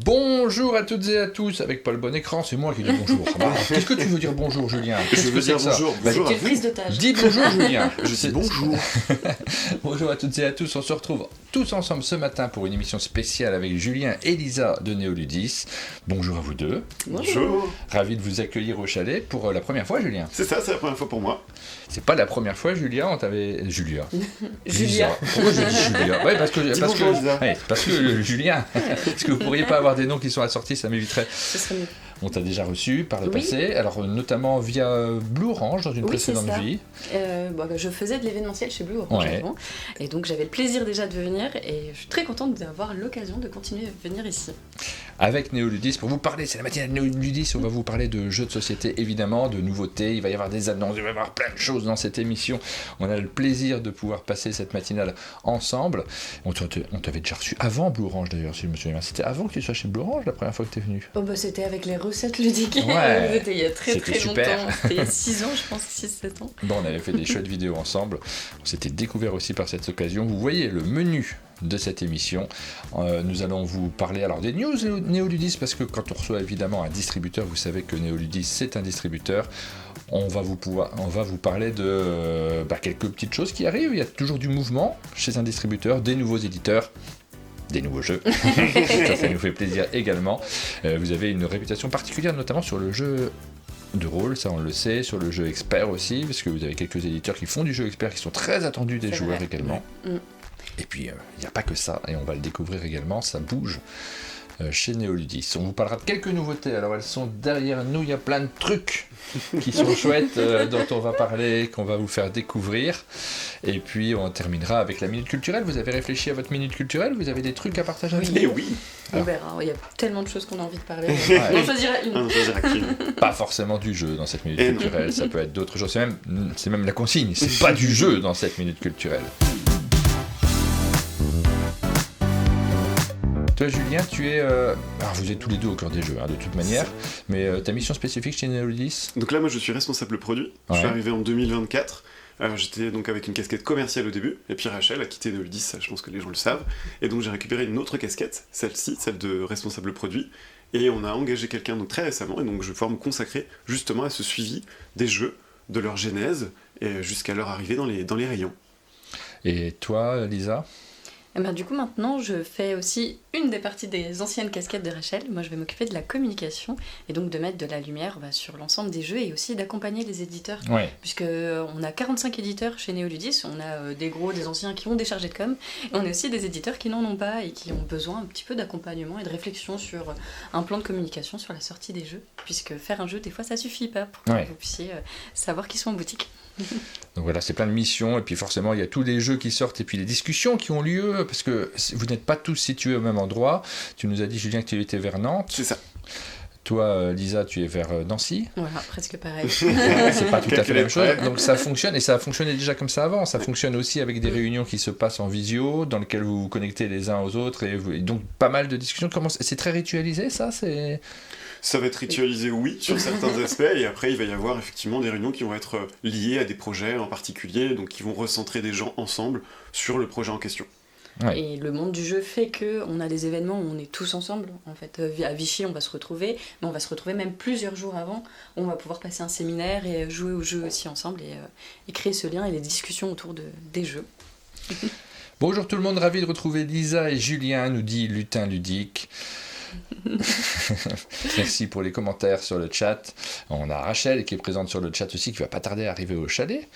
Bonjour à toutes et à tous, avec pas le bon écran, c'est moi qui dis bonjour. Qu'est-ce que tu veux dire bonjour, Julien? Je veux dire bonjour. C'est une prise d'otage. Dis bonjour, Julien. Je dis bonjour. Bonjour à toutes et à tous, on se retrouve tous ensemble ce matin pour une émission spéciale avec Julien et Lisa de Néoludis. Bonjour à vous deux. Bonjour. Ravi de vous accueillir au chalet pour la première fois, Julien. C'est ça, c'est la première fois pour moi. C'est pas la première fois, Julien, on t'avait... Julia. Pourquoi j'ai dit Julia? Ouais, parce que Julien, est-ce que vous pourriez pas avoir des noms qui sont assortis, ça m'éviterait. Ce serait mieux. On t'a déjà reçu par le Oui. passé, alors notamment via Blue Orange dans une précédente c'est ça. vie. Je faisais de l'événementiel chez Blue Orange Ouais. avant, et donc j'avais le plaisir déjà de venir, et je suis très contente d'avoir l'occasion de continuer à venir ici. Avec Néoludis, pour vous parler, c'est la matinale Néoludis, on va vous parler de jeux de société évidemment, de nouveautés, il va y avoir des annonces, il va y avoir plein de choses dans cette émission. On a le plaisir de pouvoir passer cette matinale ensemble. On t'avait déjà reçu avant Blue Orange d'ailleurs, si je me souviens bien. C'était avant que tu sois chez Blue Orange la première fois que tu es venu. C'était avec les recettes ludiques, Ouais. c'était il y a très C'était longtemps, super. c'était il y a 6 ans je pense, 6-7 ans. Bon, on avait fait des chouettes vidéos ensemble, on s'était découvert aussi par cette occasion. Vous voyez le menu de cette émission. Nous allons vous parler alors des news Néoludis, parce que quand on reçoit évidemment un distributeur, vous savez que Néoludis c'est un distributeur. On va vous parler de quelques petites choses qui arrivent. Il y a toujours du mouvement chez un distributeur, des nouveaux éditeurs, des nouveaux jeux. ça nous fait plaisir également. Vous avez une réputation particulière, notamment sur le jeu de rôle, ça on le sait, sur le jeu expert aussi, parce que vous avez quelques éditeurs qui font du jeu expert, qui sont très attendus des C'est joueurs vrai. également. Mm. Et puis, il n'y a pas que ça, et on va le découvrir également, ça bouge chez Néoludis. On vous parlera de quelques nouveautés, alors elles sont derrière nous, il y a plein de trucs qui sont chouettes, dont on va parler, qu'on va vous faire découvrir. Et puis, on terminera avec la minute culturelle. Vous avez réfléchi à votre minute culturelle? Vous avez des trucs à partager avec Et nous? oui. On verra, il y a tellement de choses qu'on a envie de parler. Ouais. On en choisira une. On choisira qui. Pas forcément du jeu dans cette minute Et non. culturelle, ça peut être d'autres choses. C'est même la consigne, c'est pas du jeu dans cette minute culturelle. Toi, Julien, tu es... Alors, vous êtes tous les deux au cœur des jeux, de toute manière, mais ta mission spécifique chez Néoludis? Donc là, moi, je suis responsable produit. Je suis Ouais. arrivé en 2024. J'étais donc avec une casquette commerciale au début, et puis Rachel a quitté Néoludis, ça, je pense que les gens le savent. Et donc j'ai récupéré une autre casquette, celle-ci, celle de responsable produit. Et on a engagé quelqu'un donc très récemment, et donc je vais pouvoir me consacrer justement à ce suivi des jeux, de leur genèse, et jusqu'à leur arrivée dans les rayons. Et toi, Lisa? Du coup, maintenant, je fais aussi une des parties des anciennes casquettes de Rachel. Moi, je vais m'occuper de la communication et donc de mettre de la lumière sur l'ensemble des jeux et aussi d'accompagner les éditeurs. Ouais. Puisqu'on a 45 éditeurs chez Néoludis, on a des gros, des anciens qui ont des chargés de com, et on a aussi des éditeurs qui n'en ont pas et qui ont besoin un petit peu d'accompagnement et de réflexion sur un plan de communication sur la sortie des jeux. Puisque faire un jeu, des fois, ça suffit pas pour que Ouais. vous puissiez savoir qu'ils sont en boutique. Donc voilà, c'est plein de missions, et puis forcément il y a tous les jeux qui sortent, et puis les discussions qui ont lieu, parce que vous n'êtes pas tous situés au même endroit. Tu nous as dit, Julien, que tu étais vers Nantes. C'est ça. Toi, Lisa, tu es vers Nancy. Voilà, presque pareil. C'est pas tout à fait la même chose. Ouais. Donc ça fonctionne, et ça a fonctionné déjà comme ça avant. Ça fonctionne aussi avec des réunions qui se passent en visio, dans lesquelles vous vous connectez les uns aux autres, et donc pas mal de discussions. C'est très ritualisé, ça? Ça va être ritualisé, oui, sur certains aspects, et après il va y avoir effectivement des réunions qui vont être liées à des projets en particulier, donc qui vont recentrer des gens ensemble sur le projet en question. Ouais. Et le monde du jeu fait qu'on a des événements où on est tous ensemble. En fait, à Vichy, on va se retrouver, mais on va se retrouver même plusieurs jours avant. Où on va pouvoir passer un séminaire et jouer au jeu aussi ensemble et créer ce lien et les discussions autour des jeux. Bonjour tout le monde, ravi de retrouver Lisa et Julien, nous dit Lutin Ludique. Merci pour les commentaires sur le chat. On a Rachel qui est présente sur le chat aussi, qui va pas tarder à arriver au chalet.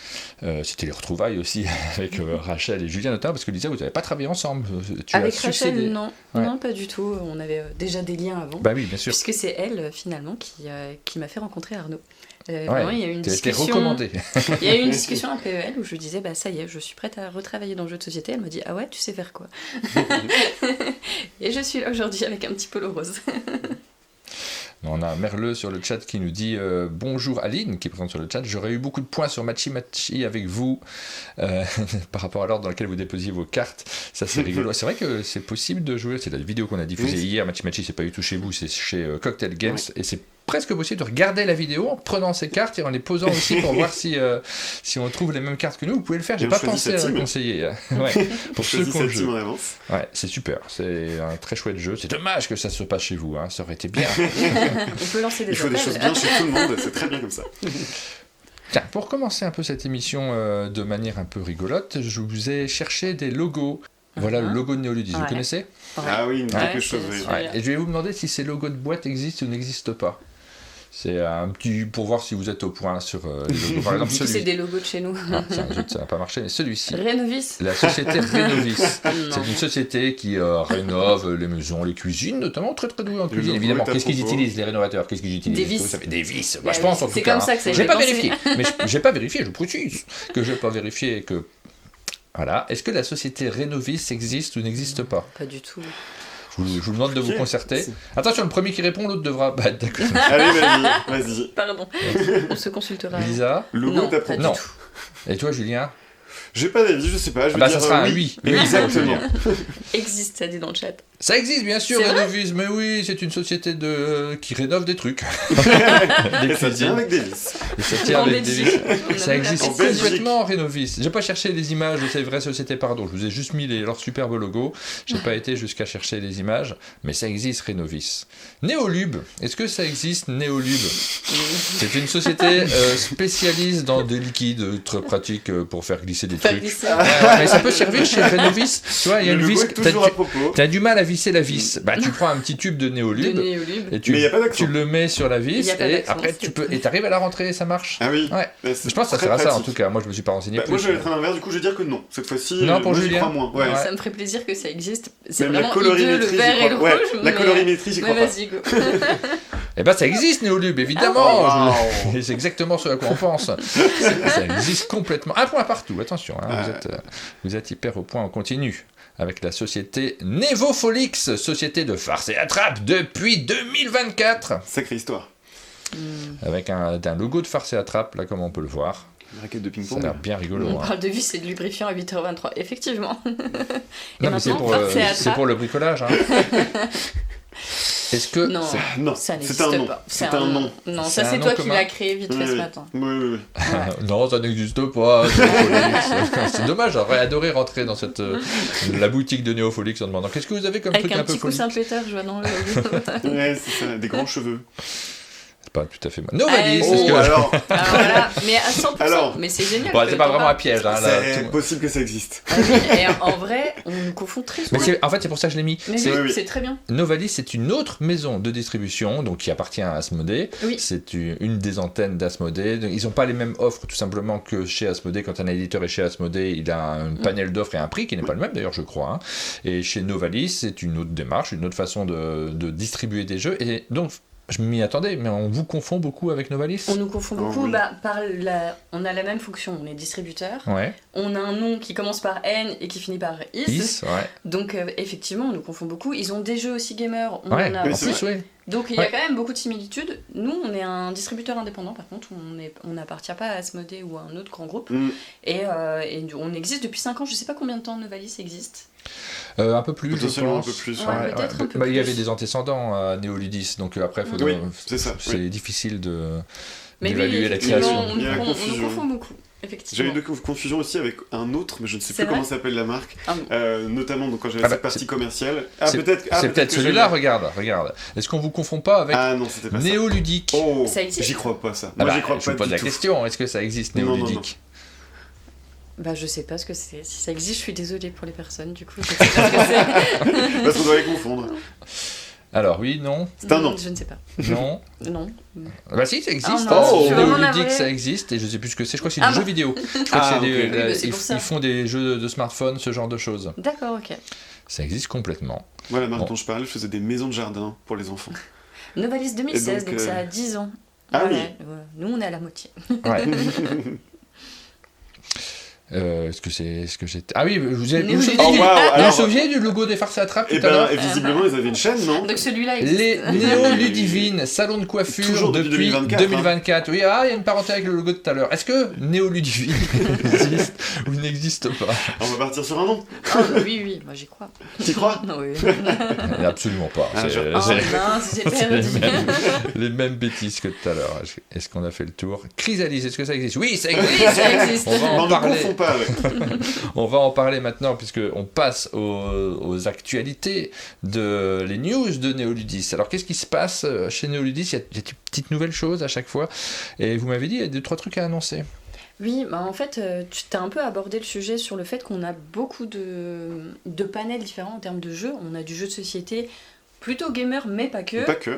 C'était les retrouvailles aussi avec Rachel et Julien notamment, parce que Lisa, vous n'avez pas travaillé ensemble. Tu Avec as succédé. Rachel, non. Ouais. Non, pas du tout. On avait déjà des liens avant. Bah oui, bien sûr. Puisque c'est elle, finalement, qui m'a fait rencontrer Arnaud. Ouais, vraiment, il y a eu une tu as été discussion. recommandé. Il y a eu une discussion à PEL où je lui disais ça y est, je suis prête à retravailler dans le jeu de société. Elle m'a dit ah ouais, tu sais faire quoi? Et je suis là aujourd'hui avec un petit polo rose. On a Merleux sur le chat qui nous dit bonjour Aline qui est présente sur le chat. J'aurais eu beaucoup de points sur Machi Machi avec vous par rapport à l'ordre dans lequel vous déposiez vos cartes. Ça c'est rigolo. C'est vrai que c'est possible de jouer. C'est la vidéo qu'on a diffusée hier. Machi Machi c'est pas du tout chez vous, c'est chez Cocktail Games et c'est presque possible de regarder la vidéo en prenant ces cartes et en les posant aussi pour voir si on trouve les mêmes cartes que nous. Vous pouvez le faire, j'ai Et on pas choisit pensé sa à le team. conseiller. Ouais, pour ceux qui ont le jeu. en avance. Ouais, c'est super, c'est un très chouette jeu. C'est dommage que ça se passe chez vous, hein. Ça aurait été bien. On peut lancer des Il faut des appels. choses bien chez tout le monde, c'est très bien comme ça. Tiens, pour commencer un peu cette émission de manière un peu rigolote, je vous ai cherché des logos. Voilà le logo de Néoludis, vous Ouais. connaissez? Ouais. Ah oui, quelque Ouais, chose, c'est oui. sûr. Ouais. Et je vais vous demander si ces logos de boîte existent ou n'existent pas. C'est un petit pour voir si vous êtes au point sur les logos. Par exemple, C'est celui. des logos de chez nous. Ah, tiens, zut, ça n'a pas marché, mais celui-ci. Rénovis. La société Rénovis. Non. C'est une société qui rénove les maisons, les cuisines, notamment très très douée en cuisine. logos Évidemment, est à qu'est-ce qu'ils propos. utilisent, les rénovateurs? Qu'est-ce qu'ils utilisent? Des vis. Vous savez, des vis. Bah Je pense oui, en tout c'est cas. comme ça que ça a J'ai été pas lancé. vérifié, mais j'ai pas vérifié, je précise que j'ai pas vérifié et que. Voilà. Est-ce que la société Rénovis existe ou n'existe pas? Pas du tout. Je vous demande de vous Ok. concerter. Attention, le premier qui répond, l'autre devra. Bah, d'accord. Allez, vas-y. Pardon. On se consultera. Lisa. Logo Non, t'as pas propos. du Non. tout. Et toi, Julien? J'ai pas d'avis, je sais pas. Je vais Bah, dire ça sera un oui. oui. Exactement. Existe, ça dit dans le chat. Ça existe, bien sûr, C'est vrai Rénovis, mais oui, c'est une société qui rénove des trucs. Et ça tient avec des vis. Et ça tient En avec des Belgique. vis. On a Ça vu existe la En Belgique. complètement, Rénovis. J'ai pas cherché les images de ces vraies sociétés, pardon. Je vous ai juste mis leur superbe logo. J'ai pas été jusqu'à chercher les images, mais ça existe, Rénovis. Néolube, est-ce que ça existe, Néolube? C'est une société spécialiste dans des liquides très pratiques pour faire glisser des Faire trucs. glisser. Mais ça peut servir chez Rénovis. Tu vois, il y a Le une logo vis. est toujours à propos. T'as du mal à visser la vis. Bah, tu prends un petit tube de De Néolube. Néolube. Et tu, Mais y a pas d'accent. tu le mets sur la Y vis a pas et d'accent, après c'est t'arrives à la rentrée et ça marche. Ah oui. Ouais. Bah, c'est Je pense que ça très sert à ça en pratique. tout cas. Moi je me suis pas renseigné Bah, plus. moi je vais être à l'inverse, du coup je vais dire que non. Cette fois-ci, Non, pour moi j'y Julien. crois moins. Ouais. Ouais. Ça me ferait plaisir que ça existe. C'est Même la vraiment hideux, le colorimétrie, vert j'y et le crois. rouge. Ouais, la colorimétrie, j'y Mais crois pas. vas-y, go. Eh ben ça existe Néolube évidemment. Ah, wow. Et c'est exactement ce à quoi on pense. Ça existe complètement. Un point partout. Attention, hein, vous êtes hyper au point. On continue avec la société Nevofolix, société de farce et attrape depuis 2024, Sacrée histoire. avec un logo de farce et attrape là comme on peut le voir. Une raquette de Ça a ping-pong. l'air bien rigolo. On hein. parle de vis et de lubrifiant à 8h23. Effectivement. Et Non mais c'est maintenant, farce et c'est attrape. pour le bricolage. Hein. Est-ce que Non. Non, Ça n'existe c'est un nom. pas. C'est un nom. Non, C'est ça un c'est nom toi qui commun. l'as créé vite fait Oui, ce oui. matin. Oui. non, ça n'existe pas. C'est dommage, j'aurais adoré rentrer dans la boutique de Néofolix en demandant qu'est-ce que vous avez comme Avec truc un un peu petit folie. coussin Peter, je vois dans le. Ouais, c'est ça, des grands cheveux. C'est pas tout à fait moi. Novalis, Oh, est-ce que... alors, Alors voilà, mais à 100%. Alors. Mais c'est génial. Bon, que c'est pas t'en vraiment un parles. piège. Hein, là, c'est tout- possible que ça existe. Ah oui, et en vrai, on nous confond très Mais souvent. en fait, c'est pour ça que je l'ai mis. Mais C'est- oui, oui. c'est très bien. Novalis, c'est une autre maison de distribution donc qui appartient à Asmodée. Oui. C'est une des antennes d'Asmodée. Ils n'ont pas les mêmes offres tout simplement que chez Asmodée. Quand un éditeur est chez Asmodée, il a un panel d'offres et un prix qui n'est pas le même d'ailleurs, je crois. Hein. Et chez Novalis, c'est une autre démarche, une autre façon de distribuer des jeux. Et donc, je m'y attendais, mais on vous confond beaucoup avec Novalis. On nous confond Oh, beaucoup oui. on a la même fonction, on est distributeur. Ouais. On a un nom qui commence par N et qui finit par is. Is, ouais. Donc effectivement, on nous confond beaucoup. Ils ont des jeux aussi gamers, on Ouais, en a Oui, en c'est aussi. plus, ouais. Donc il y a Ouais. quand même beaucoup de similitudes. Nous, on est un distributeur indépendant, par contre, on n'appartient pas à Asmodée ou à un autre grand groupe. Mm. Et on existe depuis 5 ans, je sais pas combien de temps Novalis existe. Un peu plus, je Potentiellement pense. un peu plus. Ouais, peut-être un peu Bah, il y plus. avait des antécédents à Néoludis, donc après, Oui, c'est ça, c'est oui. difficile Mais oui, d'évaluer la effectivement, création. on Il y a la nous confusion. confond beaucoup, J'ai effectivement. eu une confusion aussi avec un autre, mais je ne sais C'est plus vrai comment s'appelle la marque. Ah bon. Notamment donc, quand j'avais Ah bah, cette partie c'est- commerciale. c'est Peut-être peut-être que celui-là, je l'ai. regarde. Est-ce qu'on vous confond pas avec Ah non, c'était pas ça. Néoludique? Oh, Ça existe j'y crois pas ça. Ah Moi bah, j'y crois je pas vous pose du la tout. question, est-ce que ça existe, Non, non, Néoludique? Bah je sais pas ce que c'est. Si ça existe, je suis désolée pour les personnes, du coup, je sais pas ce que c'est. Parce qu'on doit les confondre. Alors oui, non, C'est un nom. Je ne sais pas. non. Non. Ah bah si, ça existe. Ah non, je suis vraiment Néoludique, navrée. ça existe, et je sais plus ce que c'est. Je crois que c'est Ah du bah. jeu vidéo. Je crois Ah, que c'est ok. Oui, bah, c'est pour ça. ils font des jeux de smartphone, ce genre de choses. D'accord, ok. Ça existe complètement. Moi, la marque Bon. dont je parlais, je faisais des maisons de jardin pour les enfants. Novalis 2016, Et donc, donc ça a 10 ans. Ah Voilà, oui. voilà. Nous, on est à la moitié. Ouais. Est-ce que j'étais... Ah oui, vous avez... Néo vous Ludivine. vous souvenez du logo des Farces à Attrape tout Et à l'heure visiblement, ils avaient une chaîne, non? Donc celui-là existe. Les Néo Ludivine, salon de coiffure Toujours depuis 2024, Oui, il y a une parenté avec le logo de tout à l'heure. Est-ce que Néo Ludivine existe ou n'existe pas? On va partir sur un nom. Oui, moi j'y crois. T'y crois? Oui. Absolument pas. Ah, C'est mince, j'ai perdu. les mêmes bêtises que tout à l'heure. Est-ce qu'on a fait le tour? Chrysalise, est-ce que ça existe? Oui, ça existe. Oui, ça existe. On va en On ne parler. confond pas avec. On va en parler maintenant puisqu'on passe aux actualités les news de Néoludis. Alors qu'est-ce qui se passe chez Néoludis? Il y a des petites nouvelles choses à chaque fois. Et vous m'avez dit, il y a 2-3 trucs à annoncer. Oui, en fait, tu t'as un peu abordé le sujet sur le fait qu'on a beaucoup de panels différents en termes de jeux. On a du jeu de société plutôt gamer, mais pas que. Pas que.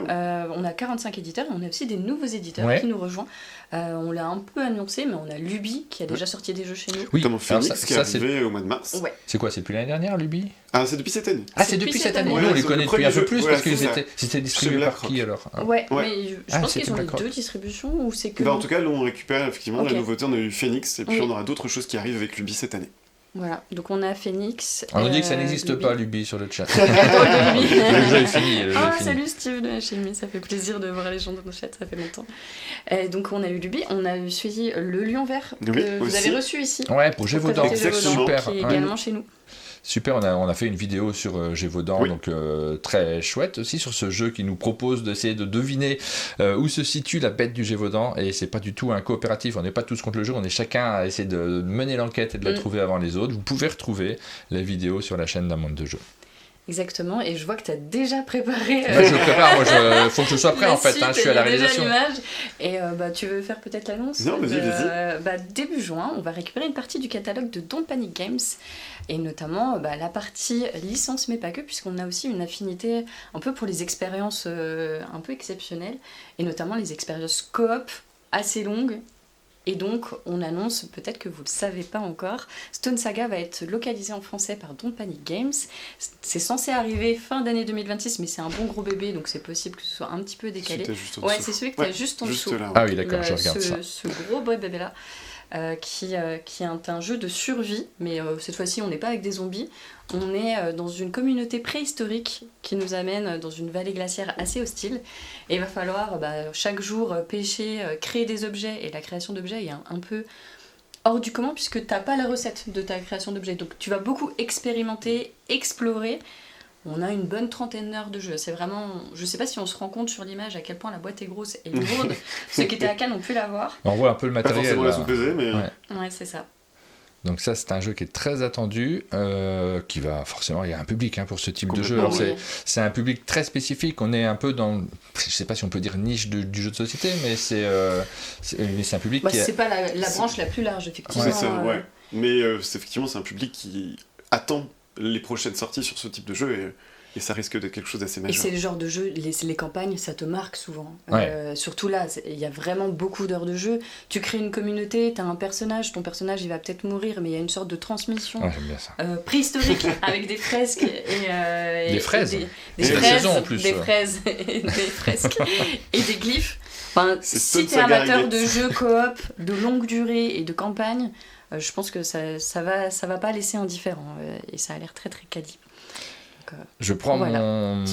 On a 45 éditeurs et on a aussi des nouveaux éditeurs qui nous rejoignent. On l'a un peu annoncé, mais on a Luby qui a déjà sorti des jeux chez nous. Oui, Comme Phoenix ça, qui est arrivé au mois de mars. Ouais. C'est quoi? C'est depuis l'année dernière, Luby? Ah, c'est depuis cette année. Ah, c'est depuis cette année. Ouais, Nous, on les c'est connaît le depuis un premier peu plus jeu. parce Ouais, qu'ils c'est ça. c'était distribué Chez par Black qui Rock. alors? Ouais, Ouais. mais je Ah, pense c'était qu'ils ont les Black Rock. 2 distributions ou c'est que. En tout cas, là, on récupère effectivement Ok. la nouveauté. On a eu Phoenix et puis Oui. on aura d'autres choses qui arrivent avec Luby cette année. Voilà, donc on a Phoenix. On nous dit que ça n'existe Luby. pas, Luby, sur le chat. Attends, Luby. Le jeu est fini. Salut Steve de HMI, ça fait plaisir de voir les gens dans nos chats, ça fait longtemps. Donc on a eu Luby, on a eu suivi le Lion Vert que Oui, vous aussi. avez reçu ici. Ouais, pour Gévaudan. Exactement. Super. Qui est Ouais. également chez nous. Super, on a fait une vidéo sur Gévaudan, Oui. donc très chouette aussi sur ce jeu qui nous propose d'essayer de deviner où se situe la bête du Gévaudan, et c'est pas du tout un coopératif, on n'est pas tous contre le jeu, on est chacun à essayer de mener l'enquête et de la trouver avant les autres. Vous pouvez retrouver la vidéo sur la chaîne d'Un Monde de Jeu. Exactement, et je vois que tu as déjà préparé. Je prépare, faut que je sois prêt en fait, je suis à la réalisation. Déjà l'image. Et tu veux faire peut-être l'annonce? Non, vas-y. Début juin, on va récupérer une partie du catalogue de Don't Panic Games, et notamment la partie licence, mais pas que, puisqu'on a aussi une affinité un peu pour les expériences un peu exceptionnelles, et notamment les expériences coop assez longues. Et donc, on annonce, peut-être que vous ne le savez pas encore, Stone Saga va être localisé en français par Don't Panic Games. C'est censé arriver fin d'année 2026, mais c'est un bon gros bébé, donc c'est possible que ce soit un petit peu décalé. Juste en Ouais, dessous. c'est celui que tu as juste en dessous. Là, ouais. Ah oui, d'accord, je regarde ça. Ce gros bébé-là, qui est un jeu de survie, mais cette fois-ci, on n'est pas avec des zombies. On est dans une communauté préhistorique qui nous amène dans une vallée glaciaire assez hostile. Et il va falloir chaque jour pêcher, créer des objets. Et la création d'objets est un peu hors du commun puisque tu n'as pas la recette de ta création d'objets. Donc tu vas beaucoup expérimenter, explorer. On a une bonne 30aine d'heures de jeu. C'est vraiment... Je sais pas si on se rend compte sur l'image à quel point la boîte est grosse et lourde. Ceux qui étaient à Cannes ont pu la voir. On voit un peu le Pas matériel. forcément la là. sous-pesée, mais. Ouais. Ouais, c'est ça. Donc ça, c'est un jeu qui est très attendu, qui va forcément... Il y a un public pour ce type de jeu. Complètement, Alors, oui. c'est un public très spécifique. On est un peu dans... Je sais pas si on peut dire niche du jeu de société, mais c'est un public qui est... C'est pas la branche la plus large, effectivement. C'est ça, ouais. Mais effectivement, c'est un public qui attend les prochaines sorties sur ce type de jeu et ça risque d'être quelque chose d'assez Et majeur. c'est le genre de jeu, les campagnes, ça te marque souvent. Ouais. Surtout là, il y a vraiment beaucoup d'heures de jeu. Tu crées une communauté, tu as un personnage, ton personnage il va peut-être mourir, mais il y a une sorte de transmission Ouais, j'aime bien ça. préhistorique avec des fresques. Et, Des fraises. Des C'est la fraises, saison, en plus. Des fraises, et des fresques et des glyphes. Enfin, C'est si Stone tu es Saga amateur Reddit. de jeux coop, de longue durée et de campagne, je pense que ça va pas laisser indifférent. Et ça a l'air très très quali. Je prends Voilà. mon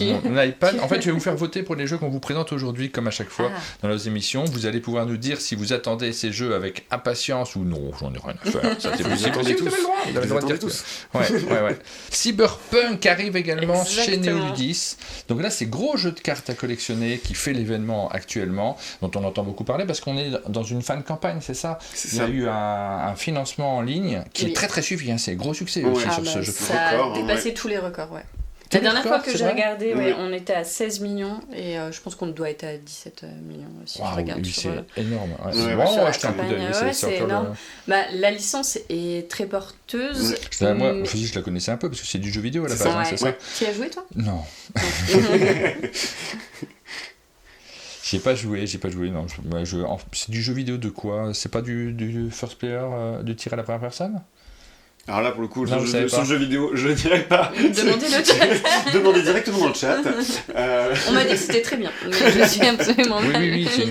iPad. En fait, je vais vous faire voter pour les jeux qu'on vous présente aujourd'hui, comme à chaque fois dans nos émissions. Vous allez pouvoir nous dire si vous attendez ces jeux avec impatience ou non. J'en ai rien à faire. Ça, c'est possible. attendez Vous avez le droit. Vous avez le droit de dire tous. Ouais. Cyberpunk arrive également chez Exactement. Néoludis. Donc là, c'est gros jeu de cartes à collectionner qui fait l'événement actuellement, dont on entend beaucoup parler parce qu'on est dans une fan campagne, c'est ça. C'est Il y a ça. eu un financement en ligne qui est Oui. très très suivi. C'est gros succès Ouais. aussi sur ce jeu. Ça a Record, dépassé tous les records, ouais. Tous La les dernière fois records, que c'est j'ai vrai regardé, Oui. on était à 16 millions et je pense qu'on doit être à 17 millions si je Waouh, regarde oui, sur... c'est énorme. Ouais. Ouais, Bon, ouais, on sur va la jeter un coup d'œil. campagne, Oui, ouais, c'est c'est encore énorme. La licence est très porteuse. Moi, mais- je la connaissais un peu parce que c'est du jeu vidéo à la C'est base, ça, hein, ouais. c'est ça. Tu y as joué toi? Non, j'ai pas joué, non. C'est du jeu vidéo de quoi? C'est pas du first player, de tir à la première personne? Alors là, pour le coup, Non, vous savez sur pas. le jeu vidéo, je ne dirais pas. Demandez le chat. Demandez directement dans le chat. On m'a dit que c'était très bien, mais je suis absolument Oui, pas. oui, c'est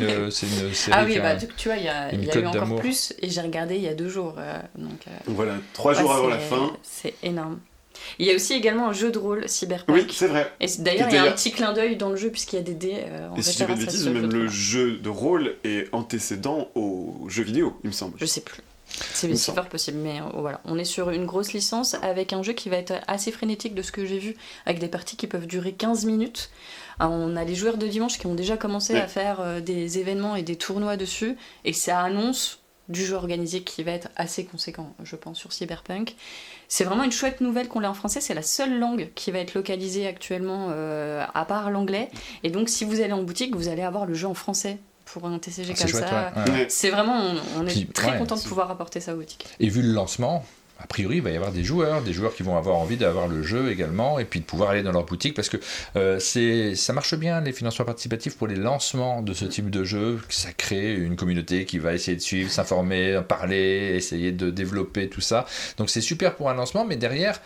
une série Ah oui, qui a- bah tu vois, il y a une eu cote encore d'amour. plus, et j'ai regardé il y a 2 jours. Donc, Donc voilà, 3 jours ouais, avant la fin. C'est énorme. Il y a aussi également un jeu de rôle Cyberpunk. Oui, c'est vrai. Et d'ailleurs, il y a un D'ailleurs- petit clin d'œil dans le jeu, puisqu'il y a des dés en Et si je dis pas de référence à bêtises, ce même jeu de le rôle. jeu de rôle est antécédent au jeu vidéo, il me semble. Je sais plus. Il me C'est semble. fort possible, mais voilà. On est sur une grosse licence avec un jeu qui va être assez frénétique de ce que j'ai vu, avec des parties qui peuvent durer 15 minutes. On a les joueurs de dimanche qui ont déjà commencé Ouais. à faire des événements et des tournois dessus, et ça annonce du jeu organisé qui va être assez conséquent, je pense, sur Cyberpunk. C'est vraiment une chouette nouvelle qu'on l'ait en français, c'est la seule langue qui va être localisée actuellement, à part l'anglais. Et donc, si vous allez en boutique, vous allez avoir le jeu en français pour un TCG C'est comme chouette, ça. ouais. Ouais. C'est vraiment, on est Puis, très ouais, content de c'est- pouvoir apporter ça aux boutiques. Et vu le lancement, a priori, il va y avoir des joueurs qui vont avoir envie d'avoir le jeu également, et puis de pouvoir aller dans leur boutique, parce que ça marche bien, les financements participatifs, pour les lancements de ce type de jeu. Ça crée une communauté qui va essayer de suivre, s'informer, parler, essayer de développer tout ça. Donc c'est super pour un lancement, mais derrière,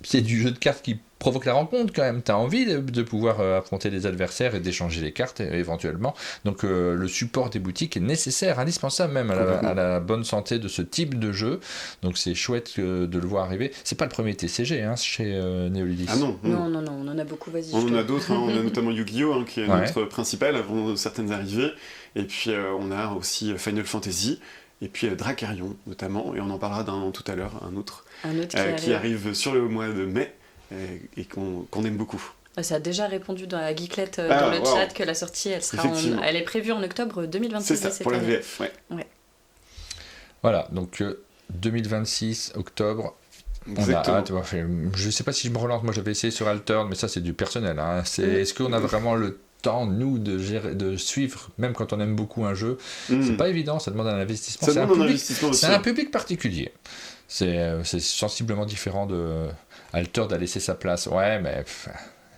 c'est du jeu de cartes qui provoque la rencontre quand même. Tu as envie de pouvoir affronter des adversaires et d'échanger les cartes éventuellement. Donc le support des boutiques est nécessaire, indispensable même à la bonne santé de ce type de jeu. Donc c'est chouette de le voir arriver. C'est pas le premier TCG Ah chez Néoludis. non, Non, on en a beaucoup, vas-y. On je en te- a d'autres, hein. On a notamment Yu-Gi-Oh! Qui est Ouais. notre principal avant certaines arrivées. Et puis on a aussi Final Fantasy, et puis Dracarion notamment, et on en parlera d'un tout à l'heure, un autre Un autre qui arrive sur le mois de mai, et qu'on aime beaucoup. Ça a déjà répondu dans la geeklette Ah, dans le wow. chat que la sortie, Effectivement. elle est prévue en octobre 2026 C'est ça, de cette pour la année. VF, ouais. Voilà, donc 2026, octobre. On a Exactement. hâte. Je sais pas si je me relance. Moi, j'avais essayé sur Altern, mais ça, c'est du personnel. Hein. Est-ce qu'on a vraiment le temps, nous, de suivre, même quand on aime beaucoup un jeu? C'est pas évident, ça demande un investissement. Ça C'est un demande un public- investissement aussi. C'est un public particulier. C'est sensiblement différent de Altered a laissé sa place. Ouais, mais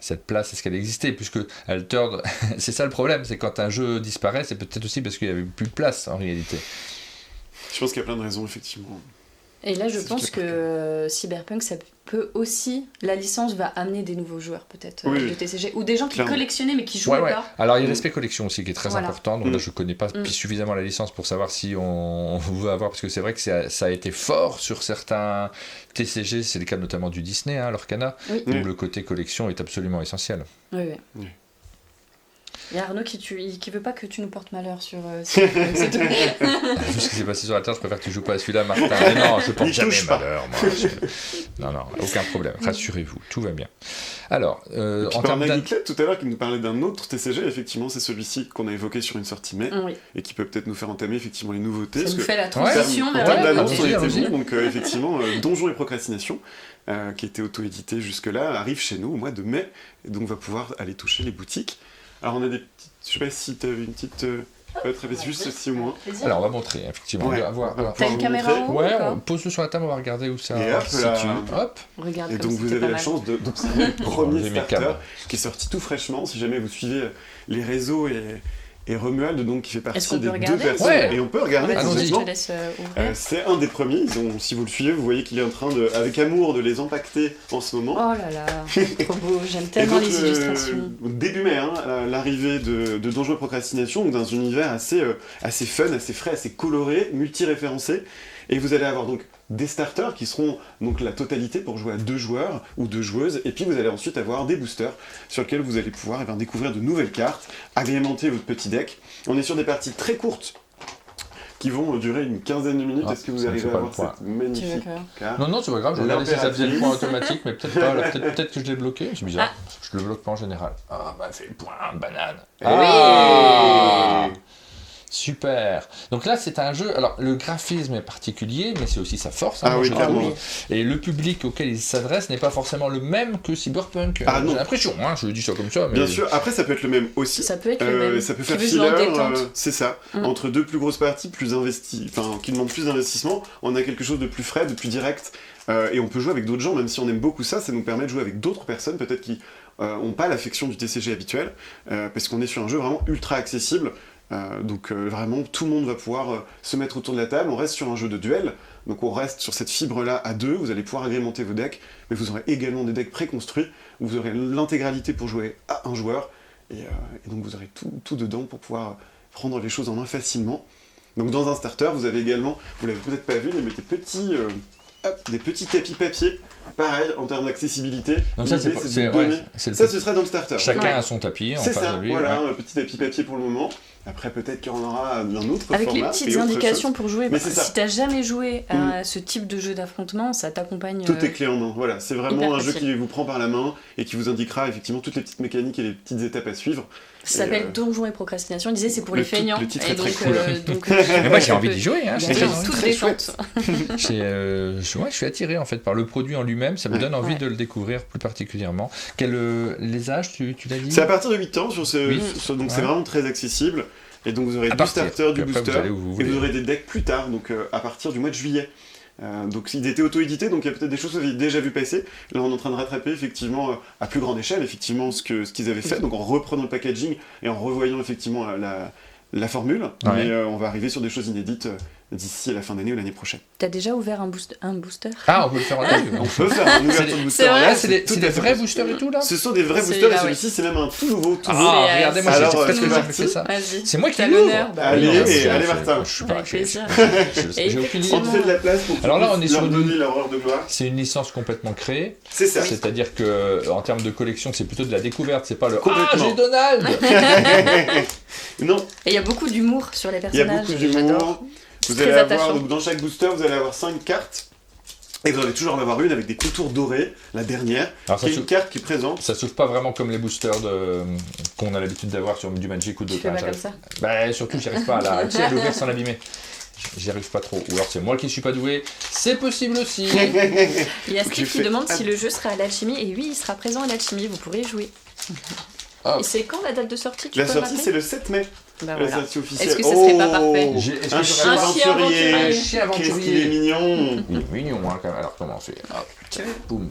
cette place, est-ce qu'elle existait? Puisque Altered, c'est ça le problème, c'est quand un jeu disparaît, c'est peut-être aussi parce qu'il n'y avait plus de place en réalité. Je pense qu'il y a plein de raisons, effectivement. Et là, je C'est pense ce qui est que Cyberpunk, ça peut aussi, la licence va amener des nouveaux joueurs peut-être Oui, de oui. TCG, ou des gens qui Clairement. collectionnaient mais qui jouaient pas. Alors, il y a l'aspect collection aussi qui est très Voilà. important. Donc là, je connais pas suffisamment la licence pour savoir si on veut avoir, parce que c'est vrai que ça a été fort sur certains TCG. C'est le cas notamment du Disney, hein, l'Orcana, Oui. où Oui. le côté collection est absolument essentiel. Oui, oui. Oui. Il y a Arnaud qui veut pas que tu nous portes malheur sur Cyberpunk, c'est tout. Vu ce qui s'est passé sur la Terre, je préfère que tu joues pas à celui-là, Martin. Mais non, je porte N'y jamais touche pas. malheur, moi. Non, aucun problème. Rassurez-vous, tout va bien. Alors, Et puis en par termes Nagiclet, tout à l'heure, qui nous parlait d'un autre TCG, effectivement, c'est celui-ci qu'on a évoqué sur une sortie mai, Oui. et qui peut peut-être nous faire entamer effectivement les nouveautés. Ça parce nous que fait la en termes- transition en vers termes la d'annonce, on allons-y, était allons-y. bon, donc effectivement, Donjons et Procrastination, qui était auto-édité jusque-là, arrive chez nous au mois de mai, et donc on va pouvoir aller toucher les boutiques. Alors on a des petites... Je sais pas si tu avais une petite... Travis, juste ceci au moins. Alors, on va montrer, effectivement. Ouais. On va voir. On va T'as une vous caméra montrer. en haut Ouais, ou pas on pose-le sur la table, on va regarder où ça Et hop se là. situe. Hop. Regarde Et comme donc vous c'était avez pas la mal. chance d'observer le premier Enlever mes starter câbles. qui est sorti tout fraîchement, si jamais vous suivez les réseaux et Romuald, donc qui fait Est-ce qu'on partie des peut deux regarder personnes. Ouais. Et on peut regarder Vas-y, je complètement. te laisse ouvrir. C'est un des premiers, si vous le suivez, vous voyez qu'il est en train de, avec amour, de les empaqueter en ce moment. Oh là là, trop beau, j'aime Et tellement donc, les illustrations. début mai, hein, l'arrivée de Donjons et Procrastination, donc dans un univers assez fun, assez frais, assez coloré, multi-référencé. Et vous allez avoir donc des starters qui seront donc la totalité pour jouer à 2 joueurs ou 2 joueuses, et puis vous allez ensuite avoir des boosters sur lesquels vous allez pouvoir découvrir de nouvelles cartes, agrémenter votre petit deck. On est sur des parties très courtes qui vont durer une quinzaine de minutes. Ah, Est-ce que vous ça me arrivez fait à pas avoir le point. cette Tu veux magnifique que... carte? Non, c'est pas grave, je regardais si ça faisait le L'impératrice. point automatique, mais peut-être pas. Là, peut-être que je l'ai bloqué, c'est bizarre. Je le bloque pas en général. Ah, bah, fait le point, banane. Ah, super. Donc là, c'est un jeu. Alors, le graphisme est particulier, mais c'est aussi sa force. Ah moi, oui, je clairement. trouve. Et le public auquel il s'adresse n'est pas forcément le même que Cyberpunk. Ah, non. J'ai l'impression, hein, je dis ça comme ça. Mais... Bien sûr, après ça peut être le même aussi. Ça peut être le même. Ça peut Qui faire veut jouer en filler, détente. c'est ça. Mm. Entre 2 plus grosses parties, plus investies, enfin qui demandent plus d'investissement, on a quelque chose de plus frais, de plus direct, et on peut jouer avec d'autres gens, même si on aime beaucoup ça, ça nous permet de jouer avec d'autres personnes, peut-être qui n'ont pas l'affection du TCG habituel, parce qu'on est sur un jeu vraiment ultra accessible, Donc vraiment, tout le monde va pouvoir se mettre autour de la table. On reste sur un jeu de duel, donc on reste sur cette fibre-là à 2. Vous allez pouvoir agrémenter vos decks, mais vous aurez également des decks préconstruits, où vous aurez l'intégralité pour jouer à un joueur, et donc vous aurez tout dedans pour pouvoir prendre les choses en main facilement. Donc dans un starter, vous avez également, vous l'avez peut-être pas vu, mais des petits tapis papier, pareil en termes d'accessibilité. Donc ça, L'idée, c'est de donner- ce sera dans le starter. Chacun a son tapis en C'est face ça, de lui. voilà, ouais. un petit tapis papier pour le moment. Après, peut-être qu'il y en aura un autre Avec format. les petites et autre indications chose. pour jouer. Mais c'est ça. Si t'as jamais joué à ce type de jeu d'affrontement, ça t'accompagne. Tout est clé en main, voilà. C'est vraiment hyper un jeu facile. qui vous prend par la main et qui vous indiquera effectivement toutes les petites mécaniques et les petites étapes à suivre. Ça s'appelle Donjons et Procrastination. Il disait c'est pour Le les feignants. le titre Et est très donc, cool. donc, Mais moi j'ai envie d'y jouer, hein. Il y c'est a très- très- toute très détente. je suis attiré en fait par le produit en lui-même, ça me Ouais. donne envie Ouais. de le découvrir plus particulièrement. Les âges, tu l'as dit C'est à partir de 8 ans, donc Oui. c'est Ouais. vraiment très accessible. Et donc vous aurez À du partir. starter, du Puis après, booster, vous allez où vous et voulez. vous aurez des decks plus tard, donc à partir du mois de juillet. Donc ils étaient auto-édités, donc il y a peut-être des choses que vous avez déjà vu passer. Là on est en train de rattraper effectivement à plus grande échelle effectivement ce qu'ils avaient fait, donc en reprenant le packaging et en revoyant effectivement la formule. Ouais. Mais on va arriver sur des choses inédites d'ici à la fin d'année ou l'année prochaine. T'as déjà ouvert un booster Ah, on peut le faire en live. On peut faire un ouverture de booster. vrai. Là, c'est des tout à fait vrais possible. boosters et tout là Ce sont des vrais Celui-là, boosters et ouais. celui-ci c'est même un tout nouveau, tout beau. Ah, C'est- regardez, moi alors, j'étais presque c'est jamais parti. fait ça. Vas-y. C'est moi qui T'as l'ouvre. l'honneur. Bah Allez, oui, bien sûr. allez, Martin. Je suis pas. Avec plaisir. J'ai Et aucune idée. On te fait de la place pour que Alors là, tu on est puisses sur leur une- donner leur heure de gloire. C'est une licence complètement créée, C'est ça. c'est-à-dire que en termes de collection, c'est plutôt de la découverte, c'est pas le Complètement. Ah, j'ai Donald. Non, Et il y a beaucoup d'humour sur les il y a personnages. beaucoup J'adore. d'humour. Vous Très allez avoir, attachant. donc dans chaque booster, vous allez avoir 5 cartes. Et vous allez toujours en avoir une avec des contours dorés, la dernière, Alors qui est une carte qui présente. ça s'ouvre pas vraiment comme les boosters qu'on a l'habitude d'avoir sur du Magic ou de Tu fais pas comme ça. Bah surtout j'y arrive pas tu sais, à l'ouvrir sans l'abîmer. J'y arrive pas trop. Ou alors c'est moi qui suis pas doué. C'est possible aussi. Il y a J'ai Steve qui fait- demande si le jeu sera à l'alchimie. Et oui, il sera présent à l'alchimie. Vous pourrez y jouer. Ah. Et c'est quand la date de sortie tu La peux sortie, m'appeler c'est le 7 mai. Bah La voilà. sortie officielle. Est-ce que ce serait pas parfait Est-ce Un que chien Un chien aventurier. aventurier. Un chien Qu'est-ce qu'il est aventurier. mignon. Il est mignon hein quand même. Alors comment on fait Hop, tiens, boum.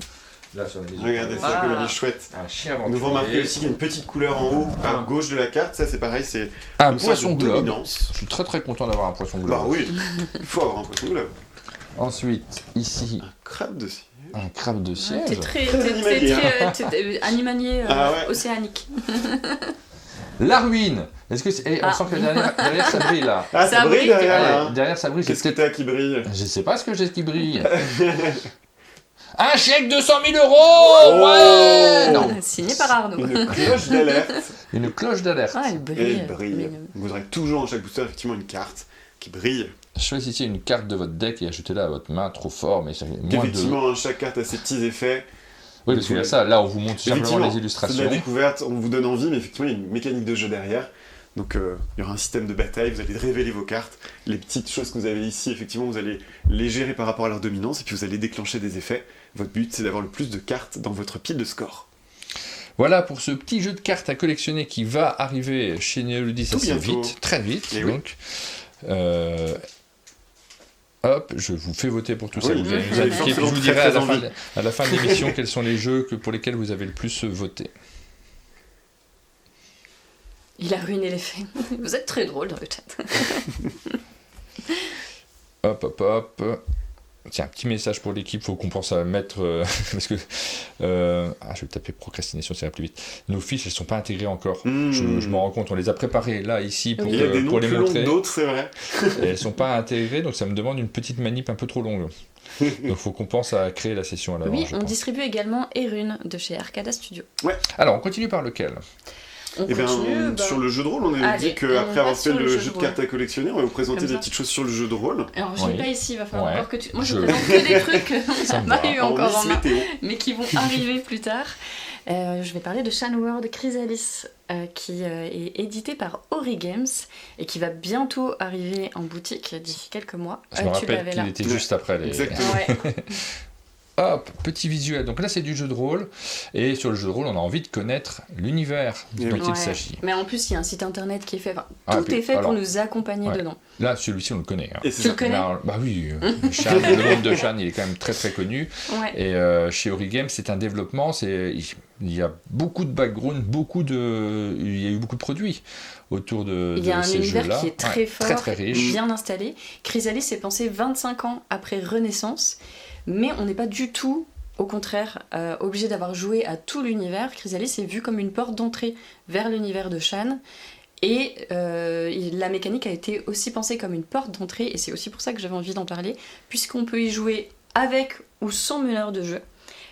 Là sur les yeux. Regardez ça Ah. comme elle est chouette. Un chien Donc aventurier. vous remarquez aussi qu'il y a une petite couleur en haut à gauche de la carte. Ça, c'est pareil, c'est Un une sorte poisson de globe. dominance. Je suis très très content d'avoir un poisson globe. Bah oui, il faut avoir un poisson globe. Ensuite, ici, Un crabe de siège. un crabe de T'es siège. Très animalier, t'es animalier Ah ouais. océanique. La ruine. Est-ce que on Ah. sent que derrière ça brille là. Ah, ça Ça brille brille, derrière là. Ouais, derrière ça brille. Qu'est-ce que t'as qui brille? Je sais pas ce que j'ai qui brille. Un chèque de 100 000 euros. Ouais. Non. Signé par Arnaud. Une cloche d'alerte. Une cloche d'alerte. Ah, elle Et brille. elle brille. Mais, Vous aurez toujours dans chaque booster effectivement une carte qui brille. Choisissez une carte de votre deck et ajoutez-la à votre main. Trop fort, mais c'est moins de. Effectivement, chaque carte a ses petits effets. Oui, parce qu'il y a ça. Là, on vous montre simplement Effectivement, les c'est de illustrations. la découverte, on vous donne envie, mais effectivement, il y a une mécanique de jeu derrière. Donc, il y aura un système de bataille, vous allez révéler vos cartes. Les petites choses que vous avez ici, effectivement, vous allez les gérer par rapport à leur dominance, et puis vous allez déclencher des effets. Votre but, c'est d'avoir le plus de cartes dans votre pile de score. Voilà pour ce petit jeu de cartes à collectionner qui va arriver chez Néoludis Tout assez bientôt. vite, très vite. Eh oui. Donc, hop, je vous fais voter pour tout ça. Oui, Vous allez nous j'ai indiquer, puis je forcément vous très, dirai très envie. à la fin de l'émission quels sont les jeux pour lesquels vous avez le plus voté. Il a ruiné l'effet. Vous êtes très drôle dans le chat. Hop, hop, hop. Tiens, un petit message pour l'équipe, faut qu'on pense à mettre parce que je vais taper procrastination, ça ira plus vite. Nos fiches, elles sont pas intégrées encore. Je m'en rends compte, on les a préparées là ici pour, Il y a des pour noms les plus longs montrer. que d'autres, c'est vrai. Et elles sont pas intégrées, donc ça me demande une petite manip un peu trop longue. Donc faut qu'on pense à créer la session à l'avance. Oui, je on pense. distribue également Erune de chez Arcada Studio. Alors, on continue par lequel? On Et bien, continue. bah, sur le jeu de rôle, on avait Allez, dit qu'après on avoir passe fait sur le le jeu jeu de de cartes à collectionner, on va vous présenter Comme des ça. petites choses sur le jeu de rôle. Alors, j'ai Oui. pas ici, il va falloir Ouais. encore que tu. Moi, je Je- présente que des trucs Ça qu'on me n'a va. pas eu En encore en Miss main, Météo. mais qui vont arriver plus tard. Je vais parler de Shanworld Chrysalis, qui est édité par Ori Games et qui va bientôt arriver en boutique d'ici quelques mois. Je me Tu rappelle l'avais qu'il là. était juste après les... Exactement. Ouais. Hop, petit visuel. Donc là, c'est du jeu de rôle. Et sur le jeu de rôle, on a envie de connaître l'univers dont Oui. il Ouais. s'agit. Mais en plus, il y a un site internet qui est fait. Enfin, Ah, tout puis, est fait alors, pour nous accompagner ouais. dedans. Là, celui-ci, on le connaît. Hein. Et c'est Tu ça. le connais Alors, bah oui, Shan, le monde de Shan, il est quand même très très connu. Ouais. Et chez Ori Games, c'est un développement, il y a beaucoup de background, il y a eu beaucoup de produits autour de ces jeux-là. Il y a un univers qui est très fort, très riche. bien installé. Chrysalis est pensé 25 ans après Renaissance, mais on n'est pas du tout, au contraire, obligé d'avoir joué à tout l'univers. Chrysalis est vu comme une porte d'entrée vers l'univers de Shan. Et la mécanique a été aussi pensée comme une porte d'entrée, et c'est aussi pour ça que j'avais envie d'en parler, puisqu'on peut y jouer avec ou sans meneur de jeu.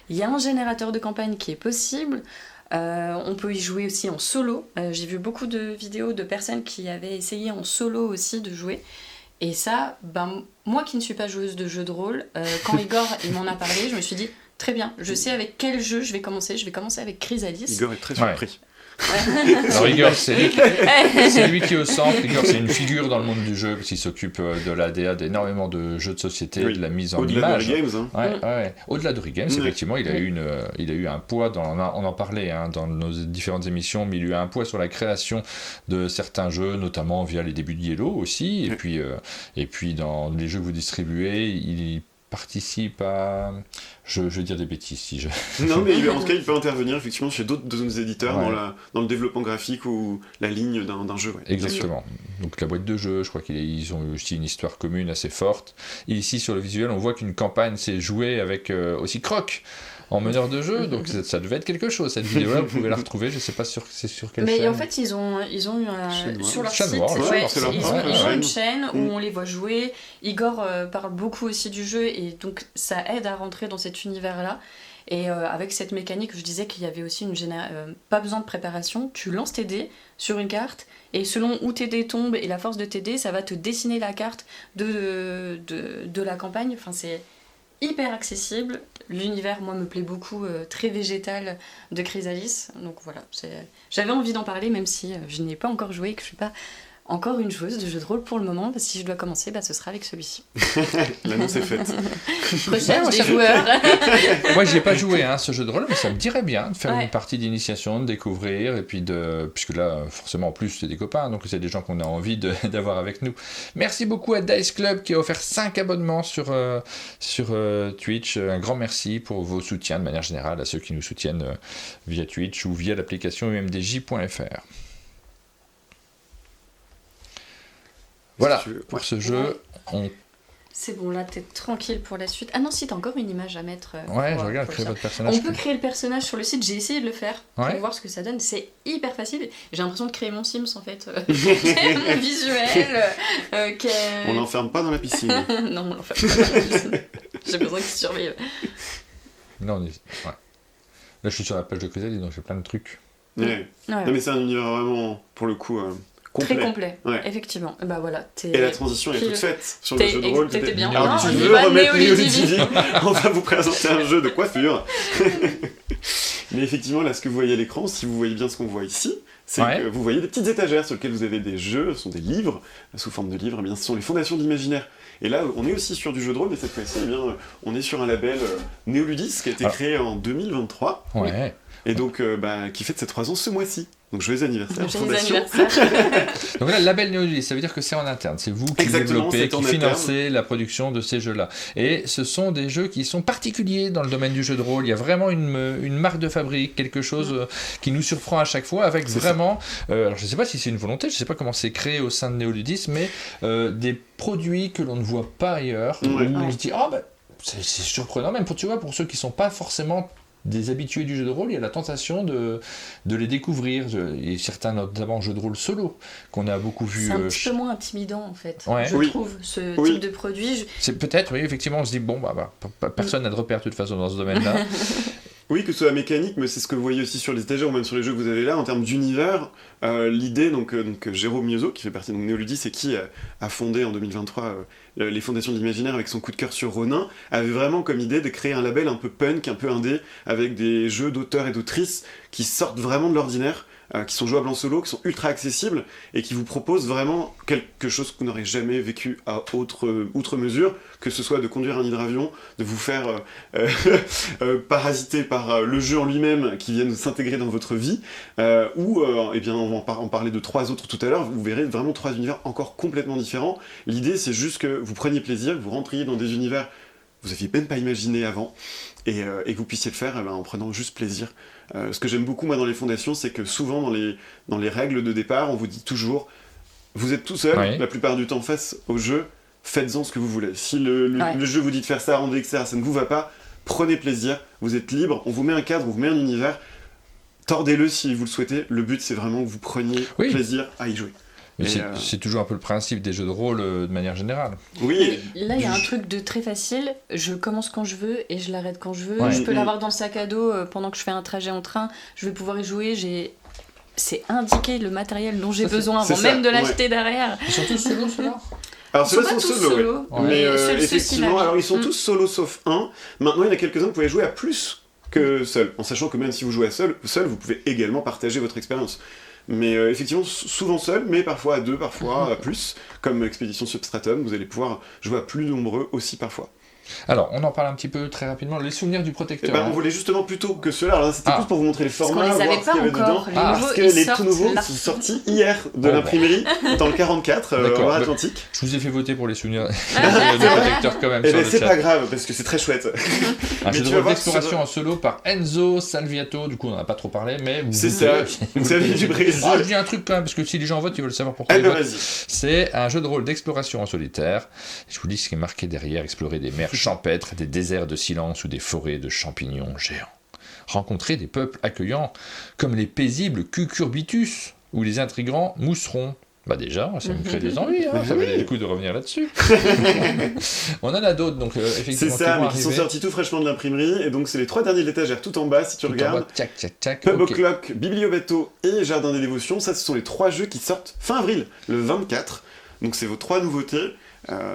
Il y a un générateur de campagne qui est possible. On peut y jouer aussi en solo. J'ai vu beaucoup de vidéos de personnes qui avaient essayé en solo aussi de jouer. Et ça, moi qui ne suis pas joueuse de jeux de rôle, quand Igor il m'en a parlé, je me suis dit, très bien, je sais avec quel jeu je vais commencer. Je vais commencer avec Chrysalis. Igor est très surpris. Alors Igor, c'est lui qui est au centre. Igor, c'est une figure dans le monde du jeu parce qu'il s'occupe de l'ADA d'énormément de jeux de société, de la mise en image. Au-delà de Games, hein. Au-delà de Games, effectivement, il a eu un poids on en parlait dans nos différentes émissions, mais il a eu un poids sur la création de certains jeux, notamment via les débuts de Yellow aussi, et puis dans les jeux que vous distribuez, il participe à... Je vais dire des bêtises si je... Non, mais en tout cas, il peut intervenir effectivement chez d'autres de nos éditeurs dans le développement graphique ou la ligne d'un jeu. Ouais. Exactement. Donc la boîte de jeu, je crois qu'ils ont aussi une histoire commune assez forte. Et ici, sur le visuel, on voit qu'une campagne s'est jouée avec aussi Croc en meneur de jeu, donc ça devait être quelque chose. Cette vidéo-là, vous pouvez la retrouver, je ne sais pas c'est sur quelle chaîne. Mais en fait, ils ont eu sur leur site, ils ont une chaîne où on les voit jouer. Igor parle beaucoup aussi du jeu, et donc ça aide à rentrer dans cet univers-là. Et avec cette mécanique, je disais qu'il y avait aussi pas besoin de préparation. Tu lances tes dés sur une carte, et selon où tes dés tombent et la force de tes dés, ça va te dessiner la carte de la campagne. Enfin, c'est hyper accessible. L'univers, moi, me plaît beaucoup, très végétal de Chrysalis. Donc voilà, j'avais envie d'en parler, même si je n'y ai pas encore joué et que je ne suis pas encore une joueuse de jeu de rôle pour le moment. Si je dois commencer, ce sera avec celui-ci. L'annonce est faite. Recherche des joueurs. Moi, j'y ai pas joué ce jeu de rôle, mais ça me dirait bien de faire une partie d'initiation, de découvrir, et puis puisque là, forcément, en plus, c'est des copains, donc c'est des gens qu'on a envie d'avoir avec nous. Merci beaucoup à Dice Club qui a offert 5 abonnements sur Twitch. Un grand merci pour vos soutiens de manière générale à ceux qui nous soutiennent via Twitch ou via l'application umdj.fr. Voilà, pour ce jeu, C'est bon, là, t'es tranquille pour la suite. Ah non, si, t'as encore une image à mettre. Je regarde, créer votre personnage. On peut créer le personnage sur le site, j'ai essayé de le faire pour voir ce que ça donne. C'est hyper facile. J'ai l'impression de créer mon Sims, en fait. Mon visuel. On l'enferme pas dans la piscine. Non, on l'enferme pas dans la piscine. J'ai besoin qu'il survive. Non, Là, je suis sur la page de Chrysalis, donc j'ai plein de trucs. Ouais. Non, mais c'est un univers vraiment, pour le coup... complet. Très complet, effectivement. Voilà, et la transition est toute faite sur le jeu de rôle. T'étais bien. Alors, tu veux remettre Néoludivie. On va vous présenter un jeu de coiffure. Mais effectivement, là, ce que vous voyez à l'écran, si vous voyez bien ce qu'on voit ici, c'est que vous voyez des petites étagères sur lesquelles vous avez des jeux, ce sont des livres, sous forme de livres, ce sont les fondations d'imaginaire. Et là, on est aussi sur du jeu de rôle, mais cette fois-ci, on est sur un label Néoludis qui a été créé en 2023. Ouais. Et donc, qui fête ses 3 ans ce mois-ci. Donc, joyeux anniversaire, fondation. Donc là, le label Néoludis, ça veut dire que c'est en interne. C'est vous qui développez, qui financez la production de ces jeux-là. Et ce sont des jeux qui sont particuliers dans le domaine du jeu de rôle. Il y a vraiment une marque de fabrique, quelque chose qui nous surprend à chaque fois, avec vraiment... alors, je ne sais pas si c'est une volonté, je ne sais pas comment c'est créé au sein de Néoludis, mais des produits que l'on ne voit pas ailleurs, où on se dit, c'est surprenant, même pour ceux qui ne sont pas forcément des habitués du jeu de rôle, il y a la tentation de les découvrir, et certains notamment jeux de rôle solo, qu'on a beaucoup vu... C'est un petit peu moins intimidant en fait, je trouve, ce type de produit. C'est peut-être, effectivement, on se dit, personne n'a de repère de toute façon dans ce domaine-là. Oui, que ce soit la mécanique, mais c'est ce que vous voyez aussi sur les étagères ou même sur les jeux que vous avez là, en termes d'univers, l'idée, donc Jérôme Miozzo, qui fait partie de Néoludis et qui a fondé en 2023 les fondations de l'imaginaire avec son coup de cœur sur Ronin, avait vraiment comme idée de créer un label un peu punk, un peu indé, avec des jeux d'auteurs et d'autrices qui sortent vraiment de l'ordinaire, qui sont jouables en solo, qui sont ultra accessibles, et qui vous proposent vraiment quelque chose que vous n'aurez jamais vécu à outre mesure, que ce soit de conduire un hydravion, de vous faire parasiter par le jeu en lui-même qui vient s'intégrer dans votre vie, ou, on va en parler de 3 autres tout à l'heure, vous verrez vraiment 3 univers encore complètement différents. L'idée, c'est juste que vous preniez plaisir, que vous rentriez dans des univers vous aviez même pas imaginé avant, et que vous puissiez le faire en prenant juste plaisir. Ce que j'aime beaucoup moi dans les fondations, c'est que souvent dans les règles de départ, on vous dit toujours, vous êtes tout seul, la plupart du temps face au jeu, faites-en ce que vous voulez. Si le jeu vous dit de faire ça, rendez etc., ça ne vous va pas, prenez plaisir, vous êtes libre, on vous met un cadre, on vous met un univers, tordez-le si vous le souhaitez, le but c'est vraiment que vous preniez plaisir à y jouer. Mais c'est toujours un peu le principe des jeux de rôle de manière générale. Oui. Là, il y a un truc de très facile. Je commence quand je veux et je l'arrête quand je veux. Je peux l'avoir dans le sac à dos pendant que je fais un trajet en train. Je vais pouvoir y jouer. C'est indiqué le matériel dont j'ai besoin avant même de l'acheter derrière. Ils sont tous solo, ceux-là. Alors ceux-là sont solo, mais effectivement, alors ils sont tous solo sauf un. Maintenant, il y en a quelques-uns, vous pouvez jouer à plus que seul, en sachant que même si vous jouez à seul, vous pouvez également partager votre expérience. Mais effectivement, souvent seul, mais parfois à deux, parfois à plus, comme Expédition Substratum, vous allez pouvoir jouer à plus nombreux aussi parfois. Alors, on en parle un petit peu très rapidement, les souvenirs du protecteur. On voulait justement plutôt que ceux-là, alors là c'était plus pour vous montrer les formats, voir ce qu'il y avait dedans, parce que les tout nouveaux sont sortis hier de l'imprimerie, dans le 44, en Atlantique. Je vous ai fait voter pour les souvenirs du protecteur quand même. Et c'est pas grave, parce que c'est très chouette. Un jeu de rôle d'exploration en solo par Enzo Salviato, du coup on n'en a pas trop parlé, mais... C'est ça, vous savez du Brésil. Je dis un truc quand même, parce que si les gens votent, ils veulent savoir pourquoi ils votent. C'est un jeu de rôle d'exploration en solitaire. Je vous dis ce qui est marqué derrière, explorer des mers champêtres, des déserts de silence ou des forêts de champignons géants. Rencontrer des peuples accueillants comme les paisibles cucurbitus ou les intrigants mousserons. Bah déjà, ça me crée des envies, ça valait le coup de revenir là-dessus. On en a d'autres, donc effectivement. C'est ça, mais qui sont sortis tout fraîchement de l'imprimerie, et donc c'est les 3 derniers de l'étagère tout en bas, si tu regardes. Pub O'Clock, Bibliobateau et Jardin des Dévotions, ça ce sont les 3 jeux qui sortent fin avril, le 24. Donc c'est vos 3 nouveautés.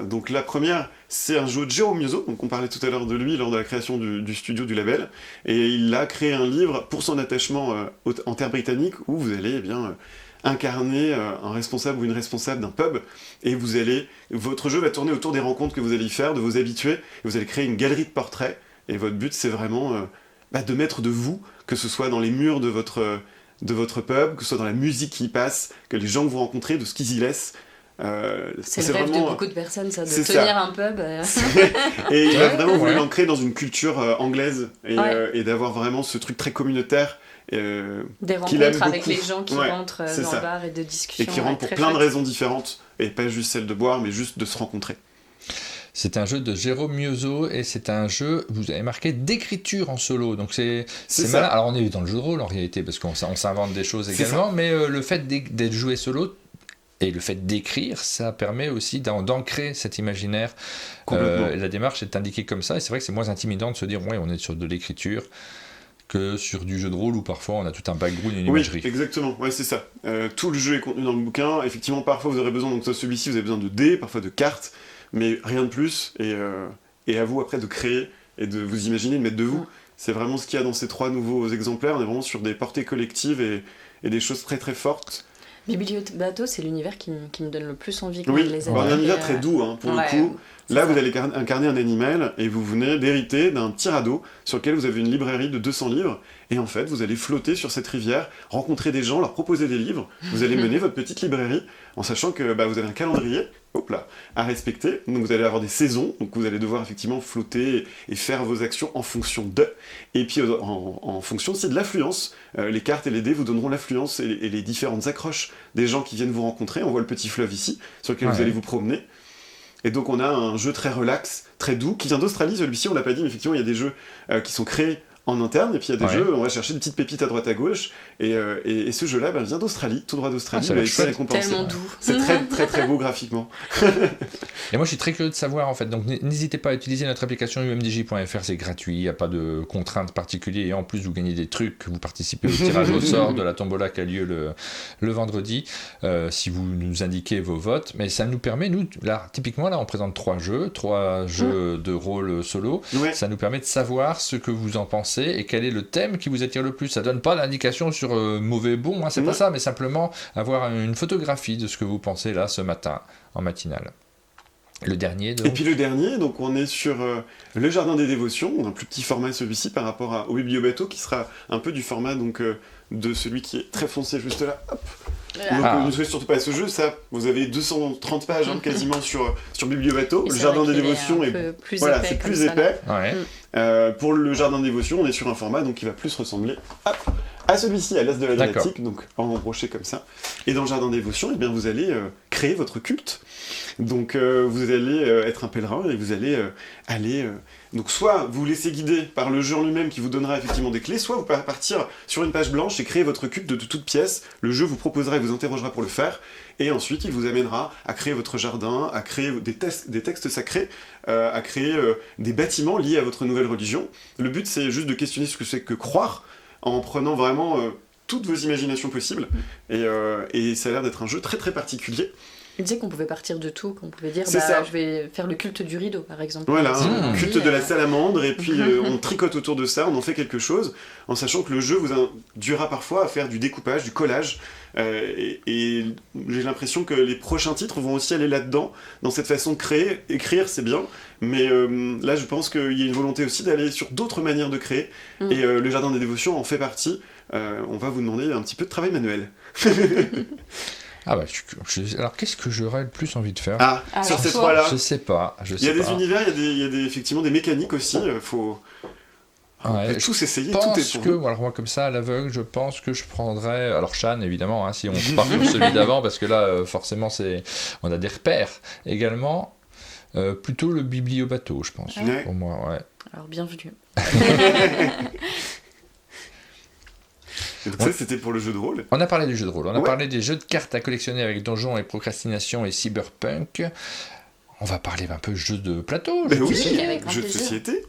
Donc la première, c'est un jeu de Jérôme Miozo, donc on parlait tout à l'heure de lui lors de la création du studio du label, et il a créé un livre pour son attachement en terre britannique, où vous allez incarner un responsable ou une responsable d'un pub, et votre jeu va tourner autour des rencontres que vous allez y faire, de vos habitués, et vous allez créer une galerie de portraits, et votre but c'est vraiment de mettre de vous, que ce soit dans les murs de votre pub, que ce soit dans la musique qui y passe, que les gens que vous rencontrez, de ce qu'ils y laissent. C'est le rêve de beaucoup de personnes, ça, de tenir un pub. Et il a vraiment voulu l'ancrer dans une culture anglaise et d'avoir vraiment ce truc très communautaire. Des rencontres avec les gens qui rentrent dans le bar et de discussions. Et qui rentrent pour plein de raisons différentes, et pas juste celle de boire, mais juste de se rencontrer. C'est un jeu de Jérôme Miozo et c'est un jeu, vous avez marqué, d'écriture en solo. Donc c'est malin. Alors on est dans le jeu de rôle en réalité, parce qu'on s'invente des choses également, mais le fait d'être joué solo, et le fait d'écrire, ça permet aussi d'ancrer cet imaginaire. La démarche est indiquée comme ça, et c'est vrai que c'est moins intimidant de se dire, on est sur de l'écriture, que sur du jeu de rôle où parfois on a tout un background et une imagerie. Oui, exactement, c'est ça. Tout le jeu est contenu dans le bouquin. Effectivement, parfois vous aurez besoin, donc celui-ci, vous avez besoin de dés, parfois de cartes, mais rien de plus. Et à vous après de créer et de vous imaginer, de mettre de vous. C'est vraiment ce qu'il y a dans ces 3 nouveaux exemplaires. On est vraiment sur des portées collectives et des choses très très fortes. Bibliobateau, c'est l'univers qui me donne le plus envie quand les années. Un univers très doux, pour le coup. Là, vous allez incarner un animal et vous venez d'hériter d'un petit radeau sur lequel vous avez une librairie de 200 livres. Et en fait, vous allez flotter sur cette rivière, rencontrer des gens, leur proposer des livres. Vous allez mener votre petite librairie en sachant que vous avez un calendrier à respecter. Donc vous allez avoir des saisons, donc vous allez devoir effectivement flotter et faire vos actions en fonction de. Et puis en fonction aussi de l'affluence. Les cartes et les dés vous donneront l'affluence et les différentes accroches des gens qui viennent vous rencontrer. On voit le petit fleuve ici, sur lequel vous allez vous promener. Et donc on a un jeu très relax, très doux, qui vient d'Australie, celui-ci on l'a pas dit, mais effectivement il y a des jeux qui sont créés en interne, et puis il y a des jeux, on va chercher des petites pépites à droite à gauche, et ce jeu-là vient d'Australie, tout droit d'Australie, il a été récompensé. Tellement doux. C'est très très très beau graphiquement. Et moi je suis très curieux de savoir en fait, donc n'hésitez pas à utiliser notre application umdj.fr, c'est gratuit, il n'y a pas de contraintes particulières, et en plus vous gagnez des trucs, vous participez au tirage au sort de la tombola qui a lieu le vendredi, si vous nous indiquez vos votes, mais ça nous permet, nous, là, typiquement là on présente 3 jeux de rôle solo, ça nous permet de savoir ce que vous en pensez, et quel est le thème qui vous attire le plus. Ça donne pas d'indication sur mauvais bon, c'est pas ça, mais simplement avoir une photographie de ce que vous pensez là ce matin en matinale. Le dernier donc. Et puis le dernier, donc on est sur le Jardin des Dévotions, un plus petit format celui-ci par rapport au Bibliobateau, qui sera un peu du format donc de celui qui est très foncé juste là, Donc ne jouez surtout pas à ce jeu, ça, vous avez 230 pages quasiment sur Bibliobateau. Le jardin des dévotions est plus épais. C'est plus épais. Pour le jardin des dévotions, on est sur un format donc qui va plus ressembler à celui-ci, à l'As de l'Adriatique, donc en embroché comme ça. Et dans le jardin des dévotions, eh bien, vous allez créer votre culte. Donc vous allez être un pèlerin et vous allez aller... donc soit vous laissez guider par le jeu en lui-même qui vous donnera effectivement des clés, soit vous pouvez partir sur une page blanche et créer votre culte de toutes pièces. Le jeu vous proposera et vous interrogera pour le faire. Et ensuite, il vous amènera à créer votre jardin, à créer des textes sacrés, à créer des bâtiments liés à votre nouvelle religion. Le but, c'est juste de questionner ce que c'est que croire, en prenant vraiment toutes vos imaginations possibles. Et ça a l'air d'être un jeu très très particulier. Il disait qu'on pouvait partir de tout, qu'on pouvait dire je vais faire le culte du rideau par exemple. Voilà, le culte de la salamandre, et puis on tricote autour de ça, on en fait quelque chose, en sachant que le jeu vous induira parfois à faire du découpage, du collage, et j'ai l'impression que les prochains titres vont aussi aller là-dedans, dans cette façon de créer. Écrire c'est bien, mais là je pense qu'il y a une volonté aussi d'aller sur d'autres manières de créer, et le jardin des dévotions en fait partie. On va vous demander un petit peu de travail manuel. Ah bah, alors qu'est-ce que j'aurais le plus envie de faire sur ces trois-là? Je sais pas. Il y a des univers, il y a effectivement des mécaniques aussi. Faut tous essayer. Je pense que, alors moi comme ça à l'aveugle, je pense que je prendrais. Alors Shan évidemment, hein, si on part sur celui d'avant, parce que là forcément on a des repères également. Plutôt le Bibliobateau, je pense. Pour moi, ouais. Alors bienvenue. Donc ça, c'était pour le jeu de rôle. On a parlé du jeu de rôle, on a parlé des jeux de cartes à collectionner avec Donjons et Procrastination et Cyberpunk. On va parler un peu de jeux de plateau. Avec grand jeux de société.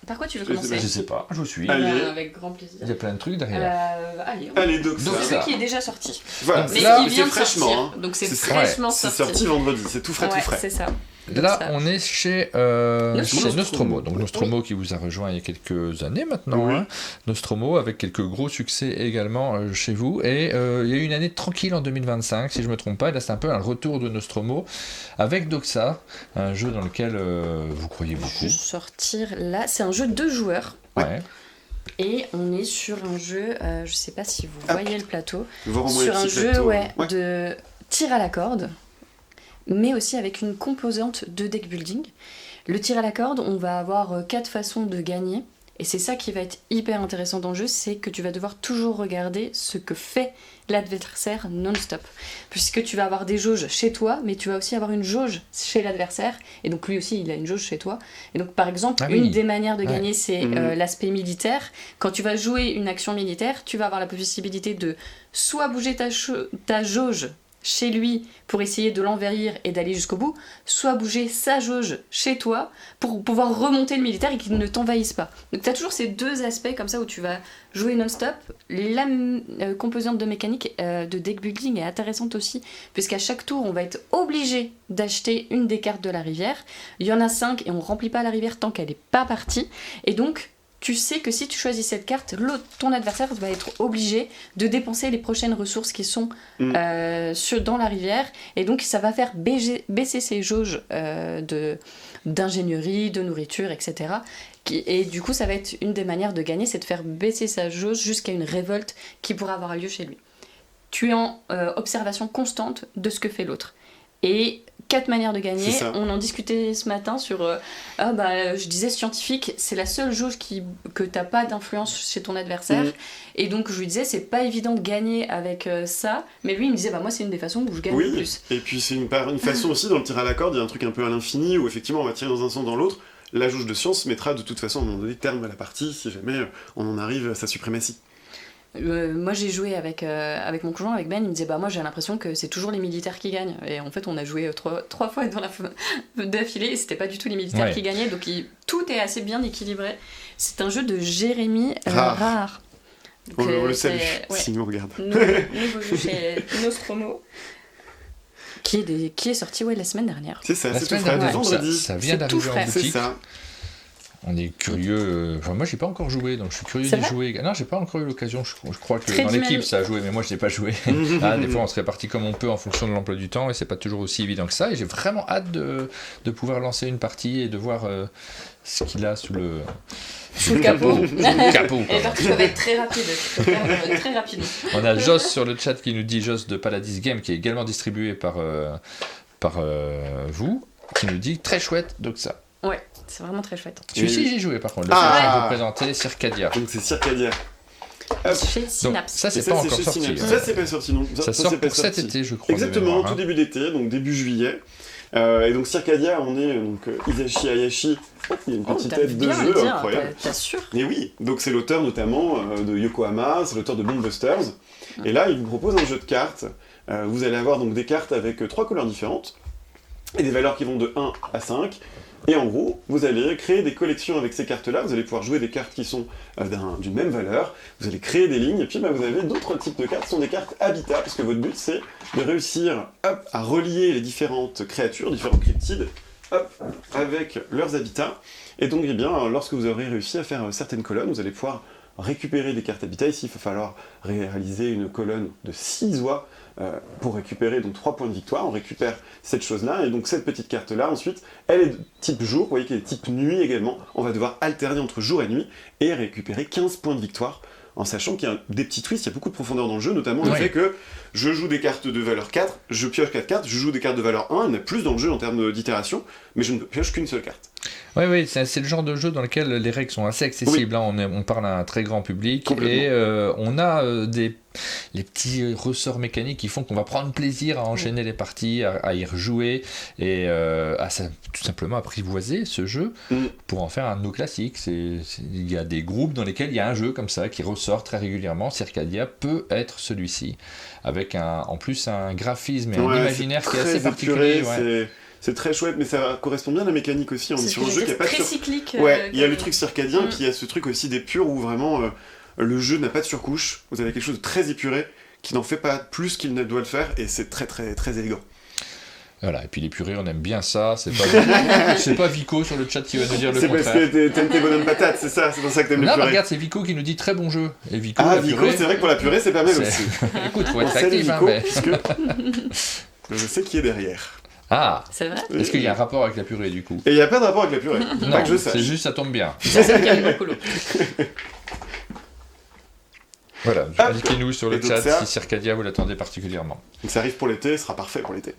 Par quoi tu veux commencer? Je sais pas, je vous suis. Avec grand plaisir. Il y a plein de trucs derrière. Allez, Doxa. C'est ce qui est déjà sorti. Voilà, mais là, qui vient de fraîchement. sortir. Donc c'est fraîchement sorti. C'est sorti vendredi, c'est tout frais, tout frais. C'est ça. Là, on est chez Nostromo. Donc Nostromo qui vous a rejoint il y a quelques années maintenant. Hein. Nostromo avec quelques gros succès également chez vous. Et il y a eu une année tranquille en 2025, si je ne me trompe pas. Et là, c'est un peu un retour de Nostromo avec Doxa, un jeu dans lequel vous croyez beaucoup. Sortir là, c'est un jeu de 2 joueurs. Ouais. Et on est sur un jeu, je ne sais pas si vous voyez le plateau, sur un jeu de tir à la corde, mais aussi avec une composante de deck building. Le tir à la corde, on va avoir 4 façons de gagner, et c'est ça qui va être hyper intéressant dans le jeu, c'est que tu vas devoir toujours regarder ce que fait l'adversaire non-stop. Puisque tu vas avoir des jauges chez toi, mais tu vas aussi avoir une jauge chez l'adversaire, et donc lui aussi il a une jauge chez toi. Et donc par exemple, une des manières de gagner, c'est l'aspect militaire. Quand tu vas jouer une action militaire, tu vas avoir la possibilité de soit bouger ta jauge chez lui pour essayer de l'envahir et d'aller jusqu'au bout, soit bouger sa jauge chez toi pour pouvoir remonter le militaire et qu'il ne t'envahisse pas. Donc tu as toujours ces 2 aspects comme ça où tu vas jouer non-stop. La composante de mécanique de deck building est intéressante aussi, puisqu'à chaque tour on va être obligé d'acheter une des cartes de la rivière. Il y en a 5 et on remplit pas la rivière tant qu'elle n'est pas partie. Et donc tu sais que si tu choisis cette carte, ton adversaire va être obligé de dépenser les prochaines ressources qui sont dans la rivière. Et donc, ça va faire baisser ses jauges d'ingénierie, de nourriture, etc. Et du coup, ça va être une des manières de gagner, c'est de faire baisser sa jauge jusqu'à une révolte qui pourra avoir lieu chez lui. Tu es en observation constante de ce que fait l'autre. Et 4 manières de gagner. On en discutait ce matin sur... je disais scientifique, c'est la seule jauge que t'as pas d'influence chez ton adversaire. Et donc je lui disais, c'est pas évident de gagner avec ça. Mais lui, il me disait, moi, c'est une des façons où je gagne le plus. Et puis c'est une façon aussi, dans le tir à la corde, il y a un truc un peu à l'infini, où effectivement on va tirer dans un sens, dans l'autre. La jauge de science mettra de toute façon à un moment donné terme à la partie, si jamais on en arrive à sa suprématie. Moi j'ai joué avec mon conjoint, avec Ben, il me disait moi j'ai l'impression que c'est toujours les militaires qui gagnent, et en fait on a joué 3 fois d'affilée et c'était pas du tout les militaires qui gagnaient, donc tout est assez bien équilibré. C'est un jeu de Jérémy Rare. On le salue s'il nous regarde. Nouveau jeu chez Nostromo qui est sorti la semaine dernière. C'est ça, c'est tout frais, vendredi. Ça vient d'arriver en boutique. C'est ça. On est curieux. Enfin, moi, j'ai pas encore joué, donc je suis curieux C'est d'y vrai jouer. Non, j'ai pas encore eu l'occasion. Je crois que Très dans l'équipe, dynamique. ça a joué, mais moi, je n'ai pas joué. Des fois, on se répartit comme on peut en fonction de l'emploi du temps, et c'est pas toujours aussi évident que ça. Et j'ai vraiment hâte de pouvoir lancer une partie et de voir ce qu'il a sous le capot. capot. Et les parties peuvent être très rapides. Tu peux faire très rapidement. On a Joss sur le chat qui nous dit, Joss de Paladis Game, qui est également distribué par vous, qui nous dit très chouette Doxa. Ouais, c'est vraiment très chouette. Celui-ci, j'ai joué par contre. Le Ah. fait que je vous présenter Circadia. Donc c'est Circadia. Hop. Chez Donc, Synapse. ça, Et c'est pas encore chez sorti. Synapse. hein. Ça, c'est pas sorti, non. Ça c'est sort pas pour cet sorti. été, je crois. de Exactement, mémoire, tout hein. début d'été, donc début juillet. Et donc Circadia, on est donc Hisashi Hayashi. Il y a une petite t'as tête de bien jeu le dire, incroyable. t'assures. Et oui, donc c'est l'auteur notamment de Yokohama, c'est l'auteur de Blockbusters. Et là, il vous propose un jeu de cartes. Vous allez avoir donc des cartes avec 3 couleurs différentes et des valeurs qui vont de 1 à 5. Et en gros, vous allez créer des collections avec ces cartes-là. Vous allez pouvoir jouer des cartes qui sont d'une même valeur. Vous allez créer des lignes. Et puis, vous avez d'autres types de cartes. Ce sont des cartes habitat, parce que votre but, c'est de réussir à relier les différentes créatures, différents cryptides, avec leurs habitats. Et donc, eh bien, lorsque vous aurez réussi à faire certaines colonnes, vous allez pouvoir récupérer des cartes habitat. Ici, il va falloir réaliser une colonne de 6 oies pour récupérer donc 3 points de victoire. On récupère cette chose-là, et donc cette petite carte-là, ensuite, elle est de type jour, vous voyez qu'elle est type nuit également. On va devoir alterner entre jour et nuit, et récupérer 15 points de victoire, en sachant qu'il y a des petits twists, il y a beaucoup de profondeur dans le jeu, notamment le fait que je joue des cartes de valeur 4, je pioche 4 cartes, je joue des cartes de valeur 1, il y en a plus dans le jeu en termes d'itération, mais je ne pioche qu'une seule carte. Oui, c'est le genre de jeu dans lequel les règles sont assez accessibles. Hein. On parle à un très grand public et on a les petits ressorts mécaniques qui font qu'on va prendre plaisir à enchaîner les parties, à y rejouer et tout simplement apprivoiser ce jeu pour en faire un de nos classiques. Il y a des groupes dans lesquels il y a un jeu comme ça qui ressort très régulièrement. Circadia peut être celui-ci, avec en plus un graphisme et un imaginaire qui est assez particulier. C'est très chouette, mais ça correspond bien à la mécanique aussi. On est sur un jeu qui n'est pas très cyclique. il y a le truc circadien, puis il y a ce truc aussi d'épure où vraiment le jeu n'a pas de surcouche. Vous avez quelque chose de très épuré qui n'en fait pas plus qu'il ne doit le faire, et c'est très très très élégant. Voilà, et puis les purées, on aime bien ça. C'est pas Vico sur le chat qui va nous dire le contraire. C'est parce que t'aimes tes bonhommes patates, c'est ça, c'est pour ça que t'aimes les purées. Regarde, c'est Vico qui nous dit très bon jeu. Et Vico, Vico, c'est vrai que pour la purée, c'est pas mal aussi. Écoute, faut être Salut actif, Vico, mais... puisque je sais qui est derrière. Ah, c'est vrai. Est-ce qu'il y a un rapport avec la purée du coup? Et il n'y a pas de rapport avec la purée, non, pas que je sache. C'est juste, ça tombe bien. C'est ça qui a beaucoup l'eau. Voilà, indiquez-nous sur le chat si Circadia vous l'attendez particulièrement. Donc ça arrive pour l'été, ce sera parfait pour l'été.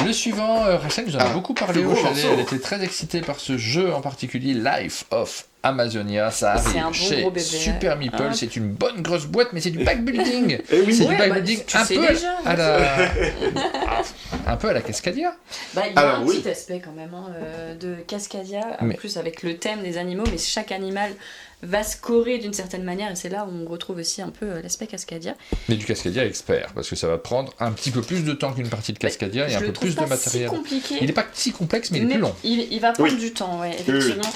Le suivant, Rachel nous en a beaucoup parlé au chalet, elle était très excitée par ce jeu en particulier, Life of Amazonia, ça arrive chez Super Meeple, c'est une bonne grosse boîte, mais c'est du backbuilding. Et oui, c'est du backbuilding un peu déjà, un peu à la Cascadia. Il y a un petit aspect quand même de Cascadia, en plus avec le thème des animaux, mais chaque animal va scorer d'une certaine manière, et c'est là où on retrouve aussi un peu l'aspect Cascadia. Mais du Cascadia expert, parce que ça va prendre un petit peu plus de temps qu'une partie de Cascadia et un peu plus de matériel. Si il n'est pas si complexe, mais il est plus long. Il va prendre du temps, effectivement.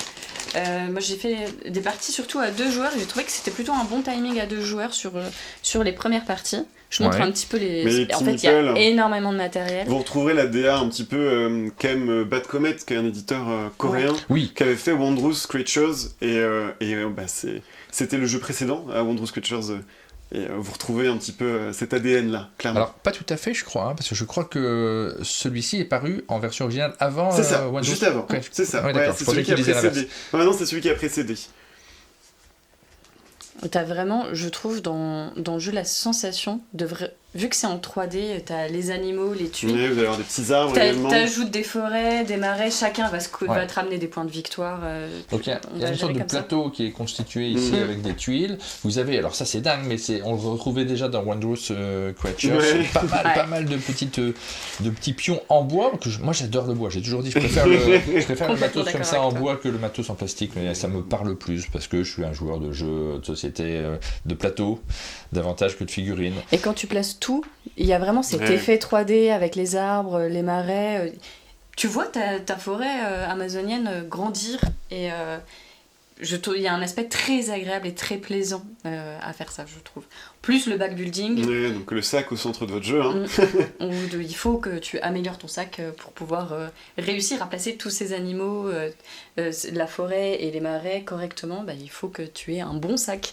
Moi j'ai fait des parties surtout à 2 joueurs, et j'ai trouvé que c'était plutôt un bon timing à 2 joueurs sur les premières parties. Je montre un petit peu en fait, il y a énormément de matériel. Vous retrouverez la DA un petit peu comme Bad Comet, qui est un éditeur coréen, qui avait fait Wondrous Creatures, et c'était le jeu précédent à Wondrous Creatures. Et vous retrouvez un petit peu cet ADN-là, clairement. Alors, pas tout à fait, je crois, parce que je crois que celui-ci est paru en version originale avant C'est ça, Wondrous. juste avant. Okay. C'est ça, c'est celui qui a précédé. Non, c'est celui qui a précédé. T'as vraiment, je trouve, dans le jeu la sensation de vu que c'est en 3D, t'as les animaux, les tuiles. Oui, vous allez avoir des petits arbres également. T'ajoutes des forêts, des marais, chacun va te ramener des points de victoire. Donc il y a une sorte de plateau qui est constitué ici avec des tuiles. Vous avez, alors ça c'est dingue, mais on le retrouvait déjà dans Wondrous Creatures, pas mal de petits pions en bois. Moi j'adore le bois, j'ai toujours dit je préfère le matos comme ça en bois que le matos en plastique, mais ça me parle plus parce que je suis un joueur de jeux de société de plateau davantage que de figurines. Et quand tu places tout, il y a vraiment cet effet 3D avec les arbres, les marais. Tu vois ta forêt amazonienne grandir et il y a un aspect très agréable et très plaisant à faire ça, je trouve. Plus le backbuilding. Ouais, donc le sac au centre de votre jeu. Hein. Il faut que tu améliores ton sac pour pouvoir réussir à placer tous ces animaux, la forêt et les marais correctement. Il faut que tu aies un bon sac.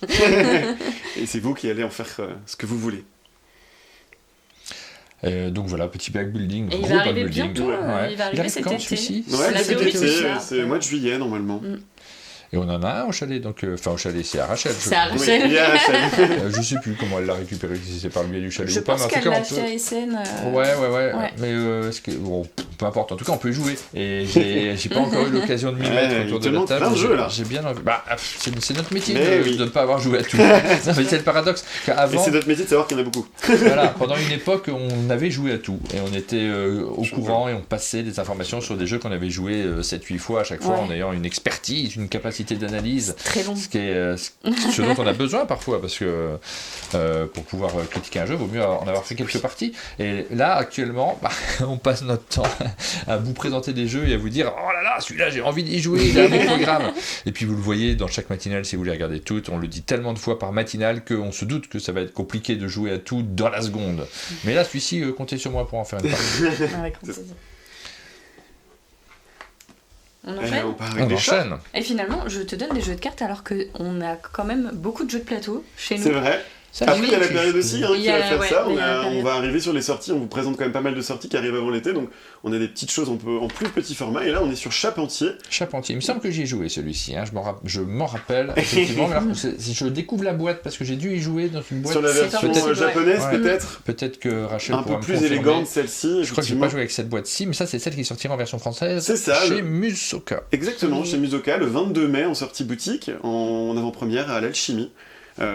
Et c'est vous qui allez en faire ce que vous voulez. Donc voilà, petit backbuilding. Et il gros va arriver backbuilding. bientôt, il va arriver cet quand, été. celui-ci Ouais, la c'est théorie l'été, du chat. c'est le mois de juillet normalement. Et on en a un au chalet, donc au chalet, c'est à Rachel. C'est à Oui, Rachel. il y a Rachel. Je sais plus comment elle l'a récupéré, si c'est par le biais du chalet Je ou pas, pense mais en qu'elle tout cas, l'a on peut. acheté à SN. Ouais. Mais bon, peu importe. En tout cas, on peut y jouer. Et j'ai pas encore eu l'occasion de m'y mettre autour de la table. Plein de jeux, là. J'ai bien envie. C'est notre métier Mais de ne pas avoir joué à tout. Non, mais c'est le paradoxe. Et Qu'avant, c'est notre métier de savoir qu'il y en a beaucoup. voilà, pendant une époque, on avait joué à tout. Et on était au courant et on passait des informations sur des jeux qu'on avait joué 7-8 fois à chaque fois, en ayant une expertise, une capacité d'analyse. Très long. Ce dont on a besoin parfois, parce que pour pouvoir critiquer un jeu, il vaut mieux en avoir fait quelques parties. Et là, actuellement, on passe notre temps à vous présenter des jeux et à vous dire « Oh là là, celui-là, j'ai envie d'y jouer, il a un bon programme !» Et puis vous le voyez dans chaque matinale, si vous les regardez toutes, on le dit tellement de fois par matinale qu'on se doute que ça va être compliqué de jouer à tout dans la seconde. Mais là, celui-ci, comptez sur moi pour en faire une partie. Avec plaisir. On On part avec On des chats. enchaîne. Et finalement, je te donne des jeux de cartes alors qu'on a quand même beaucoup de jeux de plateau chez nous. C'est vrai. Ça, Après, il y a la tu- période aussi Il qui y a- va faire ouais, ça. il y a la période. On va arriver sur les sorties. On vous présente quand même pas mal de sorties qui arrivent avant l'été. Donc, on a des petites choses en plus petit format. Et là, on est sur Charpentier. Charpentier. Il me semble que j'y ai joué celui-ci. Hein. Je m'en rappelle. Effectivement, mais alors, si je découvre la boîte parce que j'ai dû y jouer dans une boîte. Sur la C'est version possible, japonaise, ouais. peut-être. Peut-être que Rachel Un pourra peu me plus confirmer. élégante, celle-ci. Je crois que j'ai effectivement. pas joué avec cette boîte-ci, mais ça c'est celle qui sortira en version française. C'est ça, Chez Musoka. Exactement, chez Musoka, le 22 mai, en sortie boutique, en avant-première à l'Alchimie.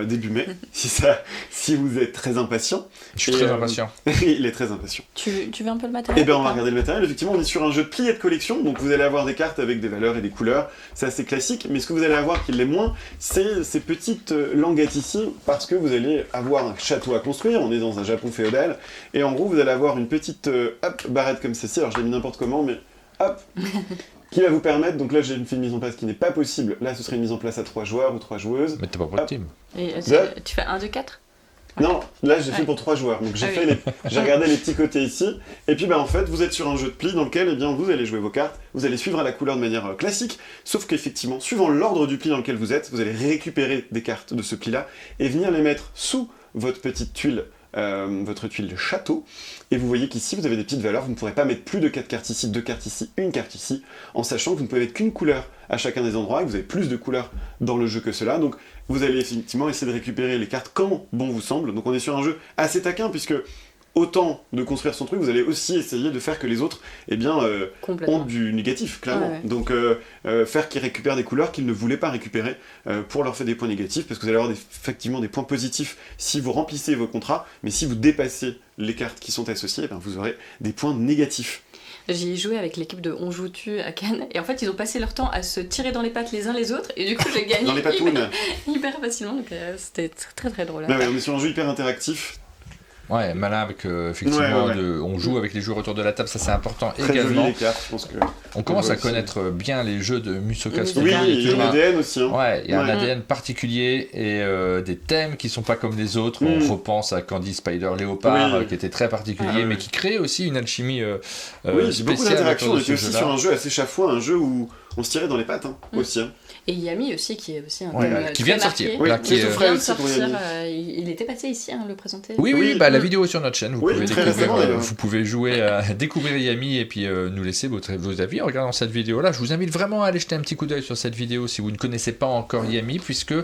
Début mai, si vous êtes très impatient. Je suis très impatient. Il est très impatient. Tu veux un peu le Et matériel bien ou on va pas regarder le matériel. Effectivement, on est sur un jeu de plié de collection, donc vous allez avoir des cartes avec des valeurs et des couleurs. C'est assez classique, mais ce que vous allez avoir qui l'est moins, c'est ces petites languettes ici, parce que vous allez avoir un château à construire. On est dans un Japon féodal, et en gros vous allez avoir une petite barrette comme celle-ci. Alors je l'ai mis n'importe comment, mais hop qui va vous permettre, donc là j'ai fait une mise en place qui n'est pas possible. Là ce serait une mise en place à 3 joueurs ou 3 joueuses. Mais t'es pas pour le Hop. team. Et, Là. tu fais 1, 2, 4 Non, là j'ai fait Ouais. pour 3 joueurs, donc j'ai Ah fait oui. j'ai regardé les petits côtés ici, et puis en fait vous êtes sur un jeu de pli dans lequel vous allez jouer vos cartes, vous allez suivre à la couleur de manière classique, sauf qu'effectivement, suivant l'ordre du pli dans lequel vous êtes, vous allez récupérer des cartes de ce pli-là, et venir les mettre sous votre petite tuile, votre tuile de château, et vous voyez qu'ici vous avez des petites valeurs, vous ne pourrez pas mettre plus de 4 cartes ici, 2 cartes ici, une carte ici, en sachant que vous ne pouvez mettre qu'une couleur à chacun des endroits, et que vous avez plus de couleurs dans le jeu que cela, donc vous allez effectivement essayer de récupérer les cartes quand bon vous semble. Donc on est sur un jeu assez taquin, puisque autant de construire son truc, vous allez aussi essayer de faire que les autres ont Complètement. du négatif, clairement. Ouais. Donc faire qu'ils récupèrent des couleurs qu'ils ne voulaient pas récupérer pour leur faire des points négatifs, parce que vous allez avoir effectivement des points positifs si vous remplissez vos contrats, mais si vous dépassez les cartes qui sont associées, vous aurez des points négatifs. J'y ai joué avec l'équipe de On Joue-Tu à Cannes, et en fait ils ont passé leur temps à se tirer dans les pattes les uns les autres, et du coup j'ai gagné Dans les patounes. hyper facilement, donc c'était très très drôle. Ouais, on est sur un jeu hyper interactif, Ouais, malin avec effectivement, Ouais. on joue avec les joueurs autour de la table, ça c'est important très joli également. les cartes, je pense que... On commence voit à aussi. connaître bien les jeux de Musoka Oui, Oui, Story. il y a qui un ont ADN aussi, hein. Ouais, il y a un Ouais. ADN particulier et des thèmes qui sont pas comme les autres. On repense à Candy Spider Léopard, Oui. qui était très particulier, Ah, ouais. mais qui crée aussi une alchimie Oui, j'ai beaucoup spéciale d'interactions, on autour de était ce aussi jeu-là. sur un jeu assez chafouin, un jeu où on se tirait dans les pattes, aussi. Hein. Et Yami aussi, qui est aussi un Ouais, thème qui très vient de marqué. sortir. Oui, Là, qui c'est est, tout Il frais vient de aussi pour sortir, Yami. il était passé ici, le présenter. Oui, Oui, bah, la oui. vidéo est sur notre chaîne, vous Oui, pouvez très découvrir, récemment, d'ailleurs. vous pouvez jouer à découvrir Yami et puis nous laisser vos avis en regardant cette vidéo-là. Je vous invite vraiment à aller jeter un petit coup d'œil sur cette vidéo si vous ne connaissez pas encore Yami, puisque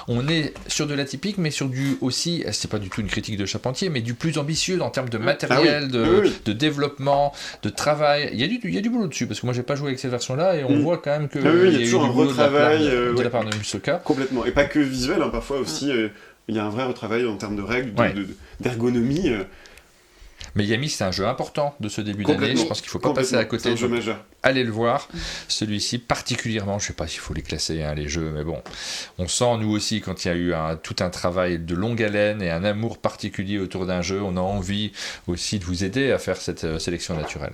on est sur de l'atypique, mais sur du aussi, c'est pas du tout une critique de Charpentier, mais du plus ambitieux en termes de matériel, oui. de développement, de travail. Il y a du boulot dessus, parce que moi j'ai pas joué avec cette version-là et on voit quand même que Ah oui, il y a eu toujours du un boulot de la part retravail, de la ouais. part de Musoka. Complètement. Et pas que visuel, hein, parfois aussi, il y a un vrai retravail en termes de règles, Ouais. d'ergonomie. Mais Yami, c'est un jeu important de ce début d'année. Complètement. Je pense qu'il faut pas passer à côté. C'est un jeu Donc, majeur. allez le voir. Celui-ci, particulièrement, je sais pas s'il faut les classer, hein, les jeux, mais bon, on sent nous aussi quand il y a eu tout un travail de longue haleine et un amour particulier autour d'un jeu, on a envie aussi de vous aider à faire cette sélection naturelle.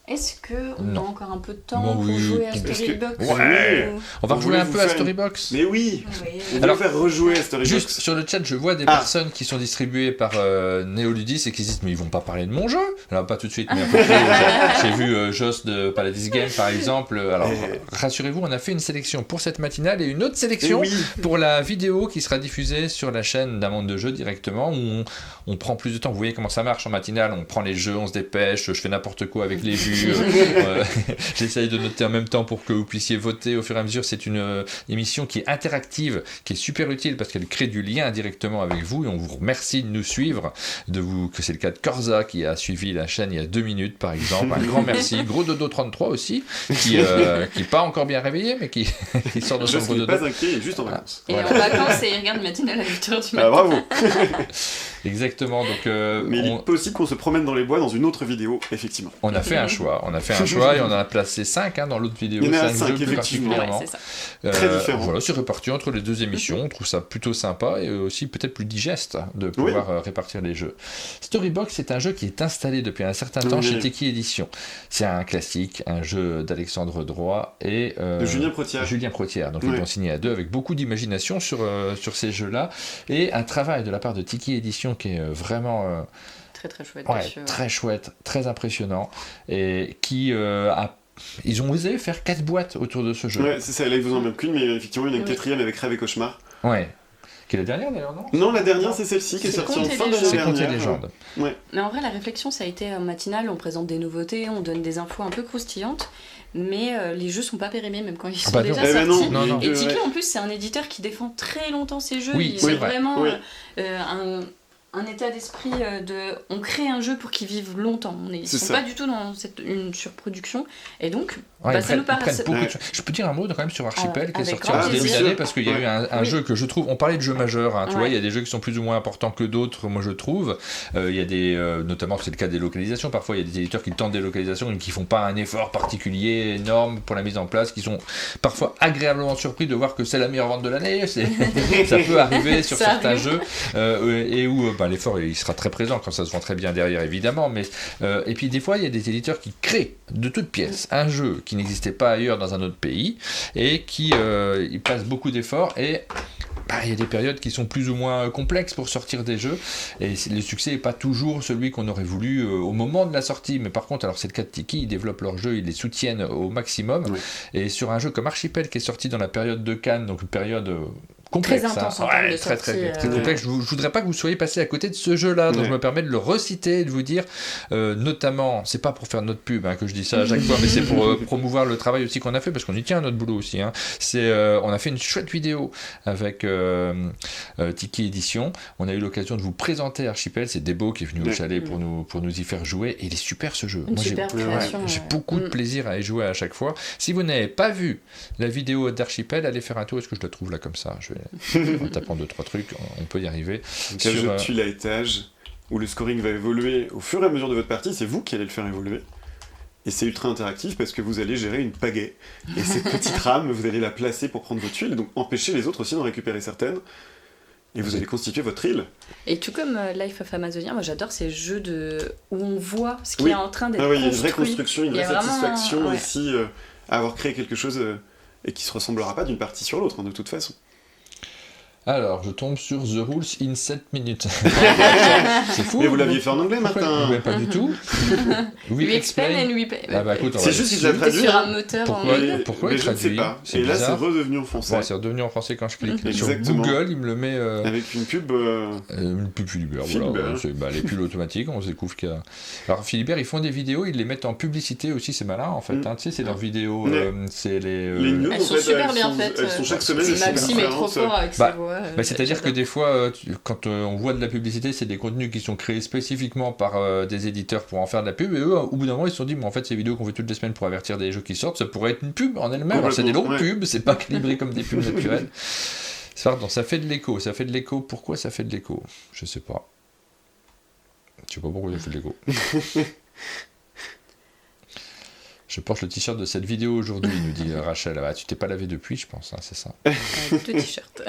Est-ce qu'on a Non. encore un peu de temps Bon, pour oui, jouer à parce que- Storybox Ouais. On va On rejouer un voulait peu vous à faire Storybox. Mais oui, Oui. on va Alors, le faire rejouer à Storybox. Juste sur le chat, je vois des Ah. personnes qui sont distribuées par Neoludis et qui se disent mais ils vont pas parler de mon jeu. Alors pas tout de suite, mais un peu plus. J'ai vu Joss de Paladis Game par exemple. Alors rassurez-vous, on a fait une sélection pour cette matinale et une autre Mais sélection oui, pour la vidéo qui sera diffusée sur la chaîne d'un monde de jeu directement où on prend plus de temps. Vous voyez comment ça marche en matinale, on prend les jeux, on se dépêche, je fais n'importe quoi avec les vues. J'essaye de noter en même temps pour que vous puissiez voter au fur et à mesure. C'est une émission qui est interactive, qui est super utile parce qu'elle crée du lien directement avec vous et on vous remercie de nous suivre, que c'est le cas de Corza qui a suivi la chaîne il y a 2 minutes par exemple. Un grand merci. Gros Dodo 33 aussi, qui est pas encore bien réveillé mais qui sort de son je gros suis dodo. pas inquiet, il est juste en vacances. Et Voilà. en vacances, et il regarde matinale à 8h du Ah, matin. bravo. Exactement, donc Mais il est possible qu'on se promène dans les bois dans une autre vidéo, effectivement. on a fait un choix. On a fait un choix et on en a placé 5 dans l'autre vidéo. Il y en a 5 5, jeux plus effectivement. Ouais, particulièrement. c'est ça. Très différent. Voilà, c'est réparti entre les deux émissions. On trouve ça plutôt sympa et aussi peut-être plus digeste de pouvoir répartir les jeux. Storybox, c'est un jeu qui est installé depuis un certain temps Oui. chez Teki Édition. C'est un classique, un jeu d'Alexandre Droit et De Julien Protière. Julien Protière. Donc Ouais. ils l'ont signé à deux avec beaucoup d'imagination sur ces jeux-là et un travail de la part de Tiki Édition qui est vraiment Très très chouette. ouais, dessus, ouais. très chouette, très impressionnant et qui ils ont osé faire 4 boîtes autour de ce jeu. Ouais, c'est ça, là ils vous en mettent qu'une, mais effectivement il y en a une Oui. 4e avec Rêve et Cauchemar. Ouais. Qui est la dernière d'ailleurs, non? Non, la dernière c'est celle-ci qui est C'est sortie en Contes et fin légendes. d'année C'est Contes et dernière. légendes. Mais en vrai, la réflexion, ça a été matinale. On présente des nouveautés, on donne des infos un peu croustillantes. Mais les jeux sont pas périmés, même quand ils sont bah déjà Eh ben sortis. Non, non. Et Ouais. Tiki, en plus, c'est un éditeur qui défend très longtemps ses jeux. Oui, Il c'est a vrai. vraiment Oui. un état d'esprit on crée un jeu pour qu'il vive longtemps. Ils C'est sont ça. pas du tout dans une surproduction. Et donc, Ouais, bah, ils ça prennent- nous paraît. ils prennent beaucoup de Ouais. choses. Je peux dire un mot quand même sur Archipel qui est avec sorti grand en début plaisir. d'année parce qu'il y a Ouais. eu un Oui. jeu que je trouve. On parlait de jeux majeurs, tu Ouais. vois, il y a des jeux qui sont plus ou moins importants que d'autres, moi je trouve. Il y a des, notamment c'est le cas des localisations. Parfois il y a des éditeurs qui tentent des localisations et qui font pas un effort particulier énorme pour la mise en place, qui sont parfois agréablement surpris de voir que c'est la meilleure vente de l'année. Ça peut arriver sur Ça certains arrive. jeux et où l'effort il sera très présent quand ça se vend très bien derrière évidemment. Mais et puis des fois il y a des éditeurs qui créent de toutes pièces un jeu qui n'existait pas ailleurs dans un autre pays et qui ils passent beaucoup d'efforts et il y a des périodes qui sont plus ou moins complexes pour sortir des jeux et le succès n'est pas toujours celui qu'on aurait voulu au moment de la sortie, mais par contre alors c'est le cas de Tiki, ils développent leurs jeux, ils les soutiennent au maximum. Oui. Et sur un jeu comme Archipel qui est sorti dans la période de Cannes, donc une période complexe, Très intense en termes de très sortie, très complexe. Je voudrais pas que vous soyez passé à côté de ce jeu-là, donc Ouais. je me permets de le reciter et de vous dire, notamment, c'est pas pour faire notre pub que je dis ça à chaque fois, mais c'est pour promouvoir le travail aussi qu'on a fait, parce qu'on y tient à notre boulot aussi. On a fait une chouette vidéo avec Tiki Édition. On a eu l'occasion de vous présenter Archipel. C'est Debo qui est venu au Ouais. chalet pour nous y faire jouer. Et il est super ce jeu. Une Moi, super création. j'ai ouais. beaucoup de plaisir à y jouer à chaque fois. Si vous n'avez pas vu la vidéo d'Archipel, allez faire un tour. Est-ce que je la trouve là comme ça? En tapant 2-3 trucs, on peut y arriver. Donc un Sur, jeu de tuiles à étage où le scoring va évoluer au fur et à mesure de votre partie, c'est vous qui allez le faire évoluer. Et c'est ultra interactif parce que vous allez gérer une pagaie. Et cette petite rame, vous allez la placer pour prendre votre tuile, et donc empêcher les autres aussi d'en récupérer certaines. Et vous allez constituer votre île. Et tout comme Life of Amazonia, moi j'adore ces jeux où on voit ce qui Oui. est en train d'être Ah oui, il y a une construit. vraie construction, une Il y vraie a vraiment satisfaction ouais. ici à avoir créé quelque chose et qui se ressemblera pas d'une partie sur l'autre, de toute façon. Alors, je tombe sur The Rules in 7 minutes. C'est fou. Mais vous l'aviez fait en anglais, Martin. Mais pas du tout. We explain and we pay. Ah bah écoute, on C'est va juste qu'il dessus. l'a traduit. sur un moteur Pourquoi en Mais- Pourquoi mais il je ne sais traduit? pas. C'est Et là, c'est bizarre. redevenu en français. Bon, c'est redevenu en français quand je clique. Sur Exactement. Google, il me le met. Avec une pub. Une pub Philibert, Philibert. voilà. C'est les pubs automatiques, on se découvre qu'il y a. Alors Philibert, ils font des vidéos, ils les mettent en publicité aussi, c'est malin en fait. Mm. Tu sais, c'est leurs vidéos, Ouais. c'est les. Les news, Elles en sont fait, super elles bien sont- faites. Elles sont chaque semaine. elles sont Maxime est trop différentes. fort avec Bah, ses voix. c'est-à-dire que des fois, quand on voit de la publicité, c'est des contenus qui sont créés spécifiquement par des éditeurs pour en faire de la pub, et eux, au bout d'un moment, ils se sont dit, mais en fait, ces vidéos qu'on fait toutes les semaines pour avertir des jeux qui sortent, ça pourrait être une pub en elle-même. Alors, c'est des longues Complètement, ouais. pubs, c'est pas calibré comme des pubs naturelles. Pardon, ça fait de l'écho, ça fait de l'écho. Pourquoi ça fait de l'écho? Je sais pas. Je sais pas pourquoi ça fait de l'écho. Je porte le t-shirt de cette vidéo aujourd'hui, nous dit Rachel. Ah, tu t'es pas lavé depuis, je pense, c'est ça. Deux t-shirts.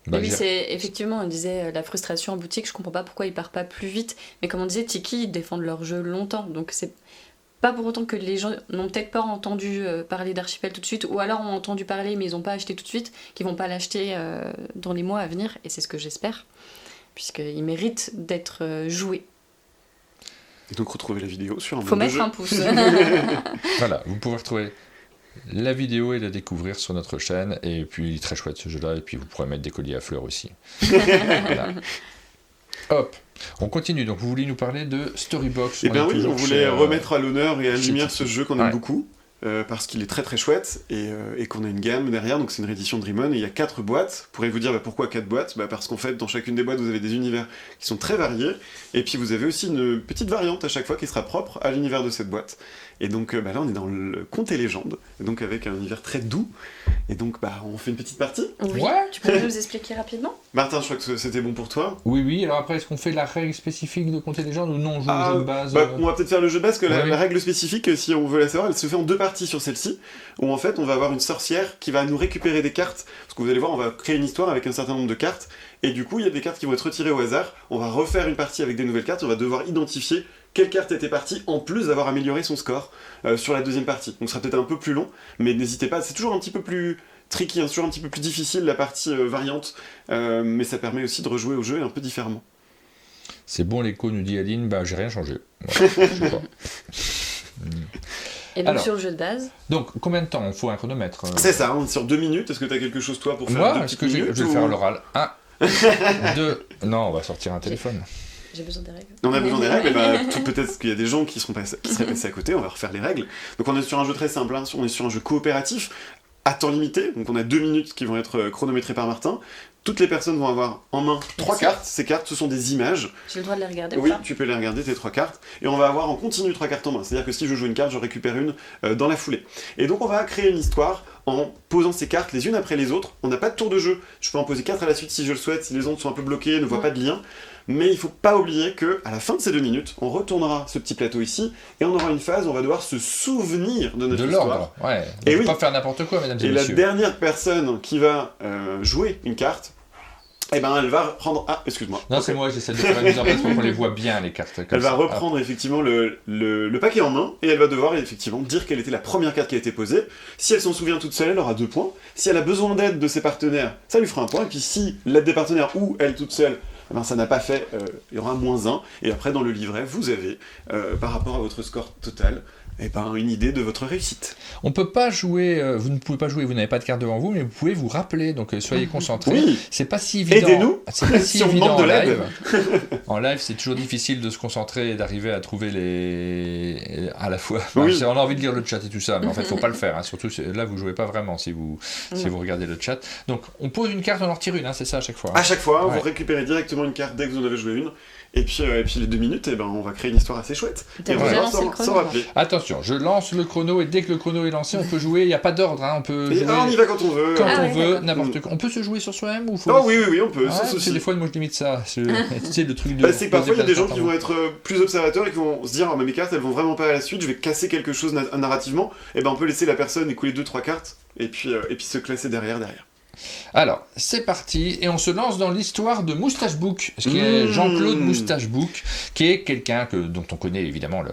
Bah, oui, j'ai- c'est effectivement, on disait la frustration en boutique, je comprends pas pourquoi ils partent pas plus vite. Mais comme on disait, Tiki, ils défendent leur jeu longtemps. Donc c'est pas pour autant que les gens n'ont peut-être pas entendu parler d'Archipel tout de suite, ou alors ont entendu parler mais ils n'ont pas acheté tout de suite, qu'ils vont pas l'acheter dans les mois à venir, et c'est ce que j'espère, puisqu'il mérite d'être joué. Et donc retrouver la vidéo sur un Faut mode de mettre jeu. un pouce. Voilà, vous pouvez retrouver la vidéo et la découvrir sur notre chaîne, et puis très chouette ce jeu-là, et puis vous pourrez mettre des colliers à fleurs aussi. Voilà. Hop, on continue, donc vous vouliez nous parler de Storybox. Et bien est oui, toujours on voulait chez, remettre à l'honneur et à la chez lumière Tiki. ce jeu qu'on aime Ouais. beaucoup, parce qu'il est très très chouette, et qu'on a une gamme derrière, donc c'est une réédition de Dreamon, et il y a 4 boîtes. Vous pourrez vous dire pourquoi 4 boîtes, parce qu'en fait dans chacune des boîtes vous avez des univers qui sont très variés, et puis vous avez aussi une petite variante à chaque fois qui sera propre à l'univers de cette boîte. Et donc là on est dans le conte et légende, et donc avec un univers très doux, et donc on fait une petite partie. Oui, Ouais. tu peux nous expliquer rapidement? Martin, je crois que c'était bon pour toi. Oui, alors après, est-ce qu'on fait la règle spécifique de Contes et Légendes ou non, on joue au jeu de base On va peut-être faire le jeu de base, parce que Oui. la règle spécifique, si on veut la savoir, elle se fait en 2 parties sur celle-ci, où en fait on va avoir une sorcière qui va nous récupérer des cartes, parce que vous allez voir, on va créer une histoire avec un certain nombre de cartes, et du coup il y a des cartes qui vont être retirées au hasard, on va refaire une partie avec des nouvelles cartes, on va devoir identifier quelle carte était partie, en plus d'avoir amélioré son score sur la deuxième partie. Donc ce sera peut-être un peu plus long, mais n'hésitez pas, c'est toujours un petit peu plus tricky, c'est toujours un petit peu plus difficile la partie variante, mais ça permet aussi de rejouer au jeu un peu différemment. C'est bon l'écho, nous dit Aline, j'ai rien changé. Voilà, je sais pas. Et donc Alors. sur le jeu de base, Donc, combien de temps? Il faut un chronomètre. C'est ça, on est sur 2 minutes, est-ce que t'as quelque chose toi pour faire Moi, 2 est-ce petites que je minutes vais ou- faire l'oral 1, 2... Non, on va sortir un téléphone. j'ai besoin des règles. On a besoin des règles, peut-être qu'il y a des gens qui seraient passés à côté, on va refaire les règles. Donc on est sur un jeu très simple, on est sur un jeu coopératif, à temps limité, donc on a 2 minutes qui vont être chronométrées par Martin. Toutes les personnes vont avoir en main 3 Merci. cartes, ces cartes ce sont des images. J'ai le droit de les regarder Oui, ou pas? tu peux les regarder, tes 3 cartes, et on va avoir en continu 3 cartes en main, c'est-à-dire que si je joue une carte, je récupère une dans la foulée. Et donc on va créer une histoire en posant ces cartes les unes après les autres, on n'a pas de tour de jeu, je peux en poser 4 à la suite si je le souhaite, si les ondes sont un peu bloquées, ne voient pas de lien, mais il faut pas oublier que à la fin de ces 2 minutes, on retournera ce petit plateau ici, et on aura une phase où on va devoir se souvenir de notre De histoire. l'ordre, ouais. Et On peut oui. pas faire n'importe quoi, mesdames et Et la messieurs. dernière personne qui va jouer une carte, eh ben elle va reprendre... Ah, excuse-moi. Non, Ok. c'est moi, j'essaie de faire la mise en place pour qu'on les voit bien, les cartes. comme Elle va ça. reprendre effectivement le paquet en main, et elle va devoir effectivement dire quelle était la première carte qui a été posée. Si elle s'en souvient toute seule, elle aura 2 points. Si elle a besoin d'aide de ses partenaires, ça lui fera 1 point. Et puis si l'aide des partenaires ou elle toute seule, eh ben, ça n'a pas fait, il y aura -1. Et après dans le livret, vous avez, par rapport à votre score total, eh ben, une idée de votre réussite. On peut pas jouer, vous ne pouvez pas jouer, vous n'avez pas de carte devant vous, mais vous pouvez vous rappeler, donc soyez concentrés. Oui. C'est pas si évident. Aidez-nous, C'est pas si si on évident demande de en l'aide. live. En live, c'est toujours difficile de se concentrer et d'arriver à trouver les. À la fois. Enfin, Oui. on a envie de lire le chat et tout ça, mais en fait, faut pas le faire. Hein. Surtout là, vous jouez pas vraiment si vous regardez le chat. Donc, on pose une carte, on en retire une, hein, c'est ça à chaque fois. À chaque fois, Ouais. vous récupérez directement une carte dès que vous en avez joué une. Et puis les 2 minutes, eh ben, on va créer une histoire assez chouette. T'as Et on va déjà devoir lancé le s'en chrono, rappeler. Attention, je lance le chrono et dès que le chrono est lancé, on peut jouer. Il n'y a pas d'ordre, hein, on peut Et jouer on y va quand on veut. quand Ah on ouais, veut, d'accord. n'importe quoi. On peut se jouer sur soi-même ou faut... Oh oui, on peut, Ah, sans parce que souci. des fois, moi je limite ça. Tu sais, le truc de. Bah, c'est que parfois il y a des gens poser qui vont être plus observateurs et qui vont se dire oh, mais mes cartes elles vont vraiment pas à la suite, je vais casser quelque chose narrativement, et ben on peut laisser la personne écouler 2-3 cartes et puis se classer derrière. Alors, c'est parti, et on se lance dans l'histoire de Moustache Book, ce qui est Jean-Claude Moustache Book, qui est quelqu'un dont on connaît évidemment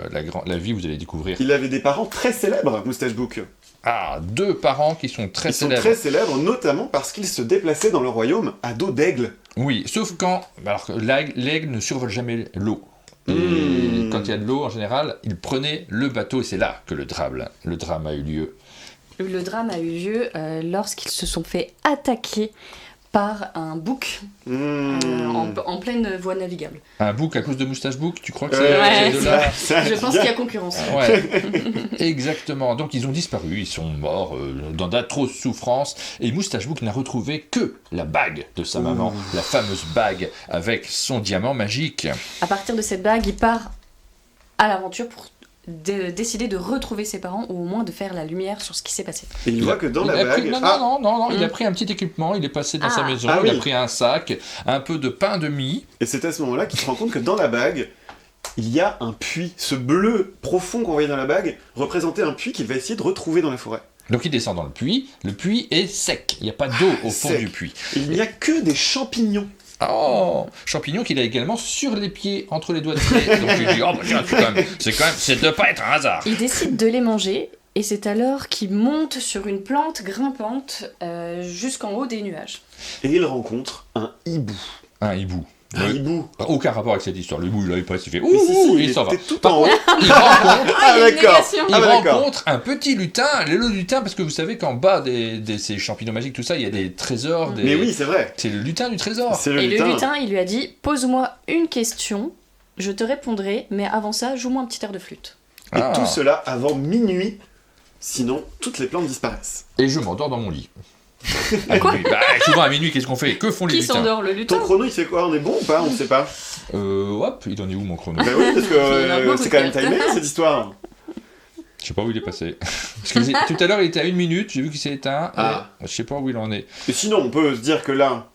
la vie, vous allez découvrir. Il avait des parents très célèbres, Moustache Book. Ah, 2 parents qui sont très Ils sont célèbres. très célèbres, notamment parce qu'ils se déplaçaient dans le royaume à dos d'aigle. Oui, sauf quand. Alors que l'aigle ne survole jamais l'eau. Et quand il y a de l'eau, en général, il prenait le bateau, et c'est là que le drame a eu lieu. Le drame a eu lieu lorsqu'ils se sont fait attaquer par un bouc en pleine voie navigable. Un bouc à cause de Moustache Book, tu crois que Ouais, c'est de là Je pense qu'il y a concurrence. Ouais, exactement. Donc ils ont disparu, ils sont morts dans d'atroces souffrances. Et Moustache Book n'a retrouvé que la bague de sa maman, la fameuse bague avec son diamant magique. À partir de cette bague, il part à l'aventure pour décider de retrouver ses parents ou au moins de faire la lumière sur ce qui s'est passé. Et il voit que dans Il la a pris- bague... Non, il a pris un petit équipement, il est passé dans sa maison, il a pris un sac, un peu de pain de mie. Et c'est à ce moment-là qu'il se rend compte que dans la bague, il y a un puits. Ce bleu profond qu'on voyait dans la bague représentait un puits qu'il va essayer de retrouver dans la forêt. Donc il descend dans le puits est sec, il n'y a pas d'eau au fond sec. du puits. Et il n'y a que des champignons. Oh, champignon qu'il a également sur les pieds, entre les doigts de pied. Donc il dit, oh, bah, tiens, c'est de pas être un hasard. Il décide de les manger, et c'est alors qu'il monte sur une plante grimpante jusqu'en haut des nuages. Et il rencontre un hibou. Un hibou. Un hibou. Aucun rapport avec cette histoire. Le hibou, il avait pas, il fait Mais si, il s'en va. était tout en haut. Il rencontre, Ah, il y a une d'accord. négation. il Ah, bah, d'accord. rencontre un petit lutin, le lutin, parce que vous savez qu'en bas de ces champignons magiques, tout ça, il y a des trésors. Mais oui, c'est vrai. C'est le lutin du trésor. C'est le Et lutin. le lutin, il lui a dit « Pose-moi une question, je te répondrai, mais avant ça, joue-moi un petit air de flûte. Et Ah. tout cela avant minuit. Sinon, toutes les plantes disparaissent. Et je m'endors dans mon lit. À minuit. Bah, souvent à minuit, qu'est-ce qu'on fait? Que font » les Qui lutins? s'endort, le lutin? Ton chrono, il fait quoi? On est bon ou pas? On sait pas. Hop, il en est où mon chrono? Bah oui, parce que Il y en a beaucoup c'est quand même de timé cette histoire. Je sais pas où il est passé. Parce que tout à l'heure, il était à 1 minute, j'ai vu qu'il s'est éteint. Ah. Et je sais pas où il en est. Et sinon, on peut se dire que là,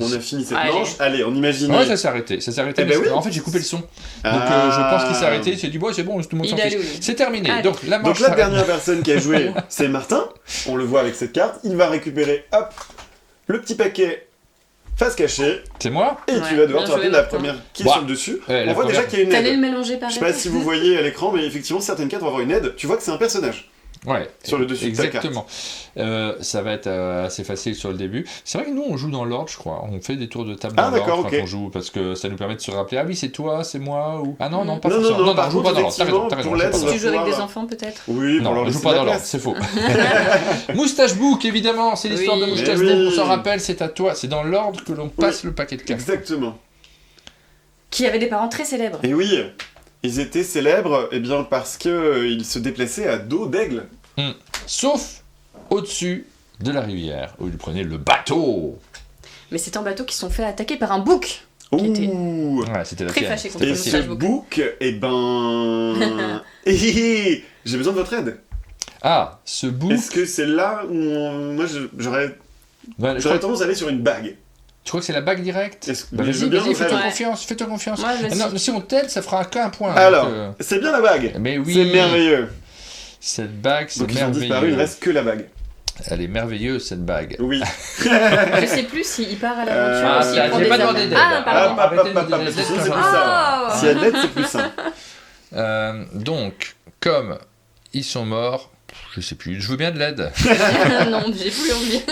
on a fini cette Allez. manche. Allez, on imagine. Ouais, ça s'est arrêté. Ça s'est arrêté. Eh ben mais oui. en fait, j'ai coupé le son. Donc Ah. je pense qu'il s'est arrêté. Il s'est dit, bon, c'est bon, tout le monde s'en Il fiche. alloué. C'est terminé. Allez. Donc la manche Donc la s'arrête. dernière personne qui a joué, c'est Martin. On le voit avec cette carte. Il va récupérer, hop, le petit paquet face cachée. C'est moi? Et Ouais, tu vas devoir bien te rappeler joué, de la Martin. première qui est Bah, sur le dessus. ouais, la On voit déjà première. qu'il y a une T'allais le aide. mélanger par Je sais pas si vous voyez à l'écran, mais effectivement, certaines cartes vont avoir une aide. Tu vois que c'est un personnage. Ouais. Sur le dessus de ta carte. Exactement. Ça va être assez facile sur le début. C'est vrai que nous, on joue dans l'ordre, je crois. On fait des tours de table Ah, dans l'ordre d'accord, quand ok. on joue, parce que ça nous permet de se rappeler, ah oui, c'est toi, c'est moi, ou... Ah non, non, pas Non, forcément. non, par on joue contre, pas dans l'ordre. T'as raison, effectivement, t'as raison. pour on joue l'aide, pas on dans va Tu joues avec pouvoir- des enfants, peut-être? Oui, pour Non, leur on joue laisser pas de la dans l'ordre, place. c'est faux. Moustache Book, évidemment, c'est l'histoire Oui. de Moustache Mais Book, oui. on s'en rappelle, c'est à toi, c'est dans l'ordre que l'on passe le paquet de cartes. Exactement. Qui avait des parents très célèbres. Et oui, ils étaient célèbres eh bien, parce qu'ils se déplaçaient à dos d'aigle. Sauf au-dessus de la rivière, où ils prenaient le bateau. Mais c'est un bateau qui se sont fait attaquer par un bouc. Qui était Ouh. Ouais, c'était la Très tienne. fâché contre Et le ce moustache bouc. bouc, eh ben... J'ai besoin de votre aide. Ah, ce book. Est-ce que c'est là où moi j'aurais tendance à aller sur une bague? Tu crois que c'est la bague directe? Mais je Vas-y, veux bien vas-y, fais-toi Ouais. confiance, fais-toi confiance. Ouais, vas-y. Non, si on t'aide, ça fera qu'un point. Alors, donc, c'est bien la bague. Mais oui, C'est merveilleux. cette bague, c'est Donc ils ont disparu, il ne merveilleux. reste que la bague. Elle est merveilleuse, cette bague. Oui. Je sais plus s'il part à l'aventure Ah, ou s'il ça, prend j'ai des pas affaires. demandé d'aide. Ah, pardon. Arrêtez de pas, nous pas, donner pas, des c'est aides plus quand Ah. ça. Si elle l'aide, c'est plus simple. Donc, comme ils sont morts, je sais plus, je veux bien de l'aide. Non, j'ai plus envie.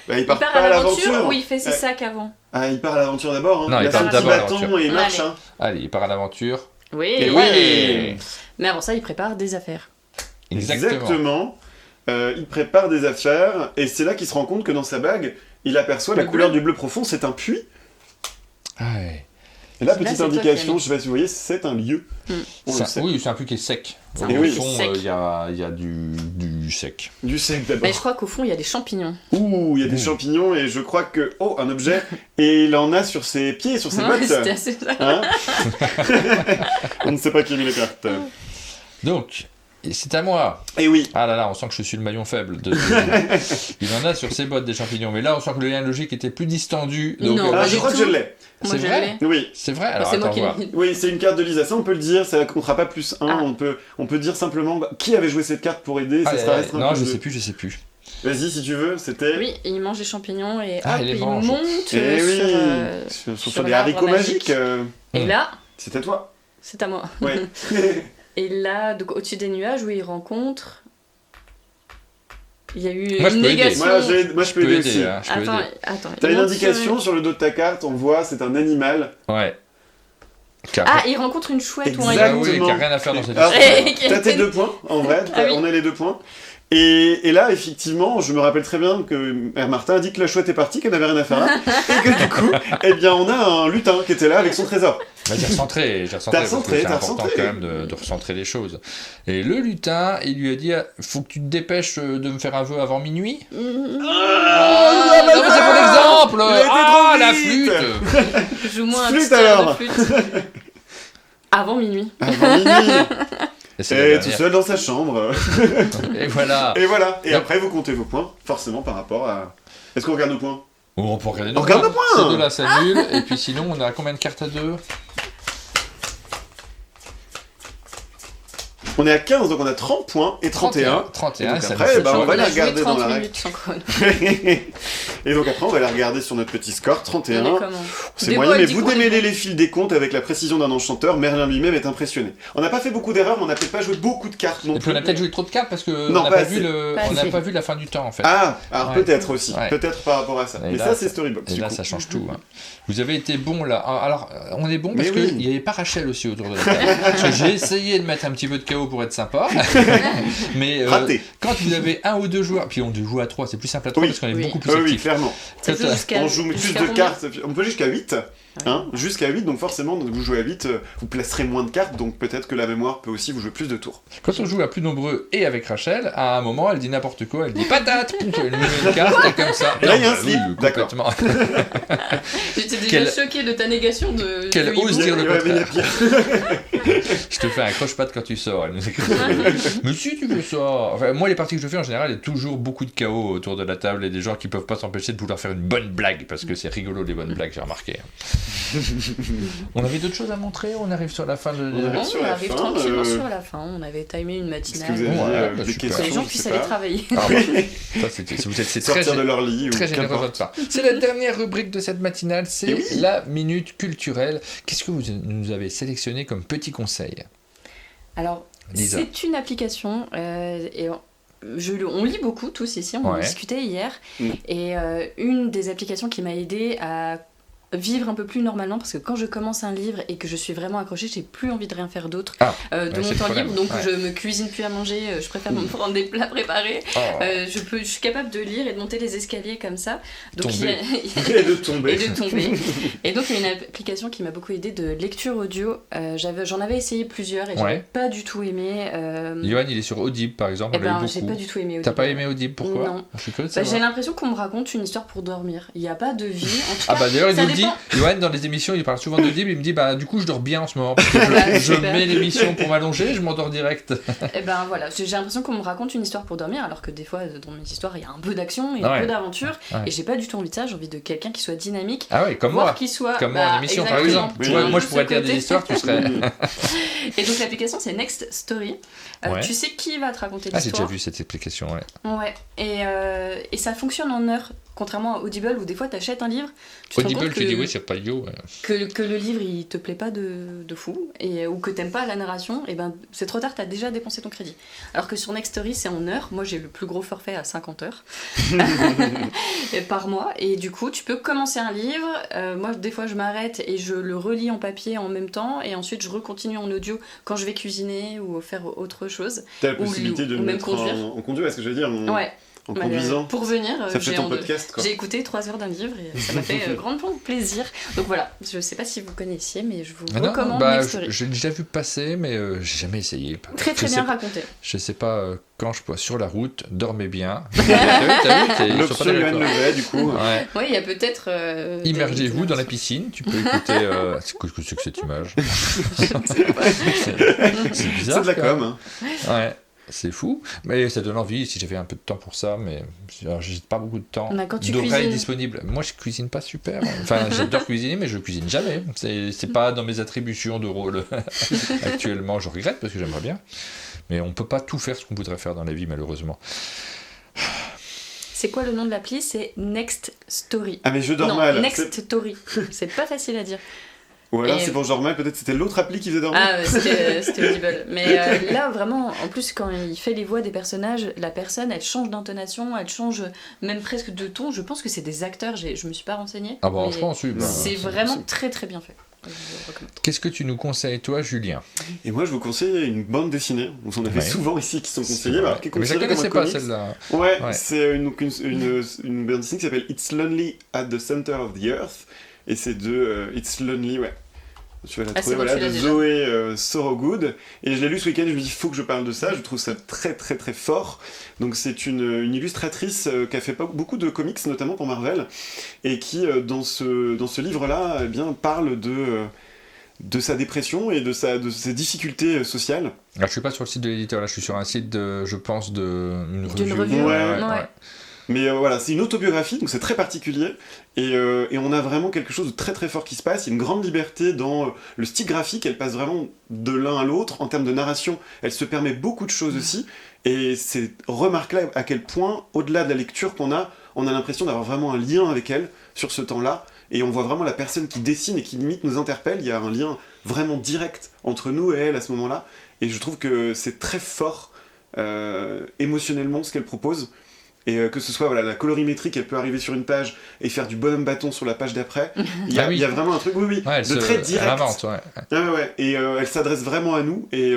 Bah, il Il part part pas à l'aventure ou il fait ses Euh, sacs avant? Ah, il part à l'aventure d'abord. Hein. Non, il a part son petit d'abord à bâton l'aventure. et il marche. Allez. Hein. Allez, il part à l'aventure. Oui. Et oui. Mais avant ça, il prépare des affaires. Exactement. Il prépare des affaires et c'est là qu'il se rend compte que dans sa bague, il aperçoit la Le couleur bleu. du bleu profond, c'est un puits. Ouais. Et là, Là, petite c'est toi qui indication, as mis. je sais pas si vous voyez, c'est un lieu. On le sait. Oui, c'est un puits qui est sec. C'est Au un puits fond, sec. il y a du sec. Du sec Mais d'abord. je crois qu'au fond, il y a des champignons. Ouh, il y a des champignons et je crois que... Oh, un objet. Et il en a sur ses pieds, sur ses Ouais, bottes. C'était assez ça. Hein On ne sait pas qui a mis les cartes. Donc, et c'est à moi. Et oui. Ah là là, on sent que je suis le maillon faible. Il en a sur ses bottes des champignons. Mais là, on sent que le lien logique était plus distendu. Donc, Non, Ah, pas je du crois que tout. je l'ai. Moi, C'est je vrai l'ai. Oui. c'est vrai. Alors, C'est moi attends qui voir. l'ai. Oui, c'est une carte de Lisa, ça on peut le dire, ça comptera pas plus 1, Ah. on peut dire simplement qui avait joué cette carte pour aider, ça Ah, sera ouais, restreint non, plus je de- sais plus. Vas-y si tu veux, c'était... Oui, il mange des champignons et Ah, hop, il les il mange. monte Eh oui, sur sur sur des l'arbre haricots magique. magiques, Et là, c'est à toi. c'est à moi. Ouais. Et là, donc au-dessus des nuages où il rencontre, il y a eu Moi, je une peux aider. négation. moi je peux aider aussi. hein, je peux Attends, aider. attends. T'as il une monte indication sur- sur le dos de ta carte, on voit, c'est un animal. Ouais. Ah, il rencontre une chouette ou un Exactement. Ah yaourt. oui, qui a rien à faire dans cette Alors, histoire. t'as tes 2 points, en vrai, Ah oui. on a les 2 points. Et là, effectivement, je me rappelle très bien que Mère Martin a dit que la chouette est partie, qu'elle n'avait rien à faire là, et que du coup, eh bien, on a un lutin qui était là avec son trésor. Bah, j'ai recentré, parce que recentré, c'est t'as important recentré. quand même de recentrer les choses. Et le lutin, il lui a dit, faut que tu te dépêches de me faire un vœu avant minuit. Mmh. Ah, non, mais c'est pour l'exemple. Il a été Ah, trop la vite. flûte. Joue-moi un Flûte petit air de alors. flûte. Avant minuit. Avant minuit. Et c'est la Et tout dernière. seul dans sa chambre. Et voilà. Et voilà. Et Yep. après, vous comptez vos points, forcément, par rapport à... Est-ce qu'on regarde nos points? Ou on peut regarder On nos regarde points. nos points. Ces deux-là s'annulent. Et puis sinon, on a combien de cartes à deux? On est à 15, donc on a 30 points et 31. 31, Et donc ça après, nous fait on va a les joué regarder dans 30 la règle. minutes sans chrono. Et donc après, on va les regarder sur notre petit score, On 31. est comment C'est Débo, moyen, elle mais dit vous qu'on est démêlez bon. les fils des comptes avec la précision d'un enchanteur. Merlin lui-même est impressionné. On n'a pas fait beaucoup d'erreurs, mais on n'a peut-être pas joué beaucoup de cartes non Et puis plus. on a peut-être joué trop de cartes parce que Non, on n'a pas pas, assez. vu Pas on n'a assez. pas vu la fin du temps en fait. Ah, alors Ouais. peut-être aussi. Ouais. Peut-être par rapport à ça. Et Mais là, ça, c'est Storybox. Et du là, coup. ça change tout. Hein. Vous avez été bon là. Alors, on est bon parce Mais oui. qu'il n'y avait pas Rachel aussi autour de la table. Parce que j'ai essayé de mettre un petit peu de chaos pour être sympa. Mais Raté. quand vous avez un ou deux joueurs, puis on joue à trois, c'est plus simple à trois Oui. parce qu'on est Oui. beaucoup plus Oui, actifs. clairement. Ça Quand, joue jusqu'à On joue plus jusqu'à de combien cartes. On peut jusqu'à 8. Hein, jusqu'à 8, donc forcément, vous jouez à 8, vous placerez moins de cartes, donc peut-être que la mémoire peut aussi vous jouer plus de tours. Quand on joue à plus nombreux et avec Rachel, à un moment, elle dit n'importe quoi. Elle dit patate, pouf, elle met une carte comme ça. Et là, il y a un bah slip. oui, D'accord. complètement. J'étais déjà Quelle- choquée de ta négation de. Quelle du hibou. ose dire le Ouais, mais il y a contraire. pire. Je te fais un croche-patte quand tu sors. Elle nous écrit. Mais si tu veux ça. Enfin, moi, les parties que je fais en général, il y a toujours beaucoup de chaos autour de la table et des gens qui peuvent pas s'empêcher de vouloir faire une bonne blague parce que c'est rigolo les bonnes blagues, j'ai remarqué. On avait d'autres choses à montrer. On arrive sur la fin de. On arrive Bon, sur on la arrive fin, tranquillement sur la fin. On avait timé une Est-ce matinale. que vous avez Ouais, bah, des super. questions Que les gens je puissent sais aller pas. travailler. Ah, bah, ça, c'est très, Sortir de leur lit très ou généreux de votre qu'importe. part. C'est la dernière rubrique de cette matinale, c'est Et oui. la minute culturelle. Qu'est-ce que vous nous avez sélectionné comme petit conseil, Alors, Lisa? c'est une application et on lit beaucoup tous ici, on en Ouais. discutait hier. Mm. Et une des applications qui m'a aidé à vivre un peu plus normalement, parce que quand je commence un livre et que je suis vraiment accrochée, j'ai plus envie de rien faire d'autre de ouais, mon c'est le temps problème, libre, donc ouais. je me cuisine plus à manger, je préfère me prendre des plats préparés. Oh, Je suis capable de lire et de monter les escaliers comme ça. Donc Tomber. Et de tomber. et de tomber. Et donc il y a une application qui m'a beaucoup aidé de lecture audio. J'en avais essayé plusieurs et j'avais Ouais. pas du tout aimé. Johan, il est sur Audible par exemple, Eh on l'a eu ben, j'ai beaucoup. pas du tout aimé T'as Audible. pas aimé Audible, pourquoi? Non. Je suis curieux de Bah, savoir. j'ai l'impression qu'on me raconte une histoire pour dormir. Il n'y a pas de vie. En tout Ah cas, bah d'ailleurs il ça nous le dit, dépend. Johan dans les émissions il parle souvent d'Audible, il me dit bah du coup je dors bien en ce moment parce que Bah, je super. mets l'émission pour m'allonger, je m'endors direct. Et ben voilà, j'ai l'impression qu'on me raconte une histoire pour dormir, alors que des fois dans mes histoires il y a un peu d'action et Ouais. un peu d'aventure. Ouais. Et j'ai pas du tout envie de ça. J'ai envie de quelqu'un qui soit dynamique. Ah ouais, comme Voire moi. qui soit Comme moi en émission par exactement. exemple. Oui, Tu vois, oui. moi je De pourrais ce te dire des côté. histoires, tu serais... Et donc l'application c'est Next Story. Ouais. Tu sais qui va te raconter Ah j'ai déjà l'histoire. vu cette application, ouais. Ouais. Et ça fonctionne en heure. Contrairement à Audible où des fois t'achètes un livre, tu te rends Audible compte tu dis que, oui c'est pas yo. que le livre il te plaît pas de fou ou que t'aimes pas la narration, et ben c'est trop tard, t'as déjà dépensé ton crédit. Alors que sur Next Story c'est en heure. Moi j'ai le plus gros forfait à 50 heures et par mois, et du coup tu peux commencer un livre. Moi des fois je m'arrête et je le relis en papier en même temps, et ensuite je recontinue en audio quand je vais cuisiner ou faire autre chose. T'as la Ou- possibilité de ou le même mettre conduire. en conduire, est-ce que je veux dire Ouais. En Bah, conduisant. pour venir, Ça fait j'ai ton podcast quoi. j'ai écouté 3 heures d'un livre et ça m'a fait grandement plaisir. Donc voilà, je sais pas si vous connaissiez, mais je vous Ah non, recommande bah, Next Story. j'ai déjà vu passer mais j'ai jamais essayé. Très très Je bien sais- raconté. Je sais pas quand je peux sur la route, dormez bien. T'as vu, ils sont L'option pas Yoann d'accord. Levet, du coup. Ouais. Oui, il y a peut-être. Immergez-vous dans la piscine, tu peux écouter. C'est quoi que c'est que cette image C'est bizarre. C'est de la quoi. com. Hein. Ouais, c'est fou. Mais ça donne envie si j'avais un peu de temps pour ça, mais alors, j'ai pas beaucoup de temps. Bah, quand tu D'oreilles cuisines. disponibles. Moi, je cuisine pas super. Enfin, j'adore cuisiner, mais je cuisine jamais. C'est pas dans mes attributions de rôle actuellement. Je regrette parce que j'aimerais bien. Mais on peut pas tout faire ce qu'on voudrait faire dans la vie, malheureusement. C'est quoi le nom de l'appli? C'est Next Story. Ah, mais je dors Non, mal. Next Story. C'est pas facile à dire. Ou alors Et- c'est pour je dors mal, peut-être c'était l'autre appli qui faisait dormir. Ah, c'était Audible. Mais là, vraiment, en plus, quand il fait les voix des personnages, la personne, elle change d'intonation, elle change même presque de ton. Je pense que c'est des acteurs, je me suis pas renseignée. Ah bon, mais je pense, oui. bah, c'est vraiment très très bien fait. Je vous recommande. Qu'est-ce que tu nous conseilles, toi, Julien? Et moi je vous conseille une bande dessinée. On en avait Ouais. souvent ici qui sont C'est conseillées, vrai. alors qui est Mais je la considérée comme un connaissais pas, comics. celle-là. Ouais, Ouais. c'est une bande dessinée qui s'appelle It's Lonely at the Center of the Earth. Et c'est de It's Lonely, ouais. Tu vas la Ah, trouver, c'est bon, voilà, tu l'as de déjà. Zoé Sorogood. Et je l'ai lu ce week-end, je me dis, il faut que je parle de ça. Je trouve ça très très très fort. Donc c'est une illustratrice qui a fait beaucoup de comics, notamment pour Marvel. Et qui, dans ce livre-là, eh bien, parle de sa dépression et de ses difficultés sociales. Alors, je suis pas sur le site de l'éditeur, là, je suis sur un site, je pense, d'une D'une revue. revue, ouais. ouais. Mais voilà, c'est une autobiographie, donc c'est très particulier, et on a vraiment quelque chose de très très fort qui se passe. Il y a une grande liberté dans le style graphique, elle passe vraiment de l'un à l'autre. En termes de narration, elle se permet beaucoup de choses aussi, et c'est remarquable à quel point, au-delà de la lecture qu'on a, on a l'impression d'avoir vraiment un lien avec elle sur ce temps-là, et on voit vraiment la personne qui dessine et qui limite nous interpelle. Il y a un lien vraiment direct entre nous et elle à ce moment-là, et je trouve que c'est très fort émotionnellement ce qu'elle propose. Et que ce soit voilà, la colorimétrie qu'elle peut arriver sur une page et faire du bonhomme bâton sur la page d'après, il y a vraiment un truc de très direct. Elle invente, et elle s'adresse vraiment à nous, et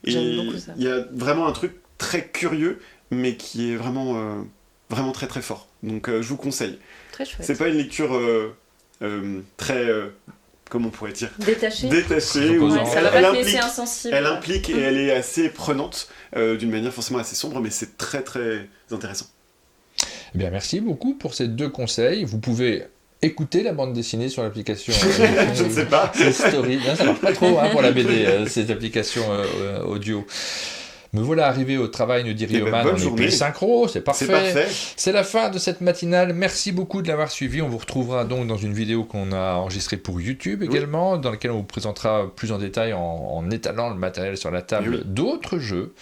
J'aime beaucoup ça. il y a vraiment un truc très curieux, mais qui est vraiment, vraiment très très fort. Donc je vous conseille. Très chouette. C'est pas une lecture très... comment on pourrait dire, Détachée. Ouais, ça va pas te laisser insensible. Elle implique et elle est assez prenante, d'une manière forcément assez sombre, mais c'est très très intéressant. Eh bien, merci beaucoup pour ces 2 conseils. Vous pouvez écouter la bande dessinée sur l'application je ne sais pas. Story. Non, ça marche pas trop pour la BD, ces applications audio. Me voilà arrivé au travail, nous dit Rioman, on est pile synchro, c'est parfait. C'est la fin de cette matinale, merci beaucoup de l'avoir suivi. On vous retrouvera donc dans une vidéo qu'on a enregistrée pour YouTube également, dans laquelle on vous présentera plus en détail en étalant le matériel sur la table d'autres jeux.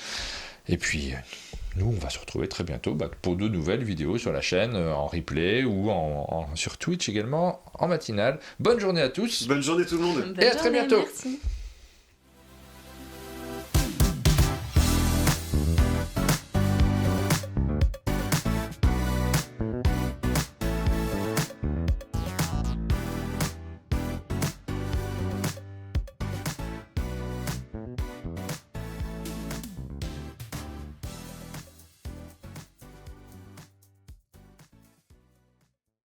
Et puis... nous, on va se retrouver très bientôt pour de nouvelles vidéos sur la chaîne, en replay ou sur Twitch également, en matinale. Bonne journée à tous. Bonne journée tout le monde. Et à très bientôt. Merci.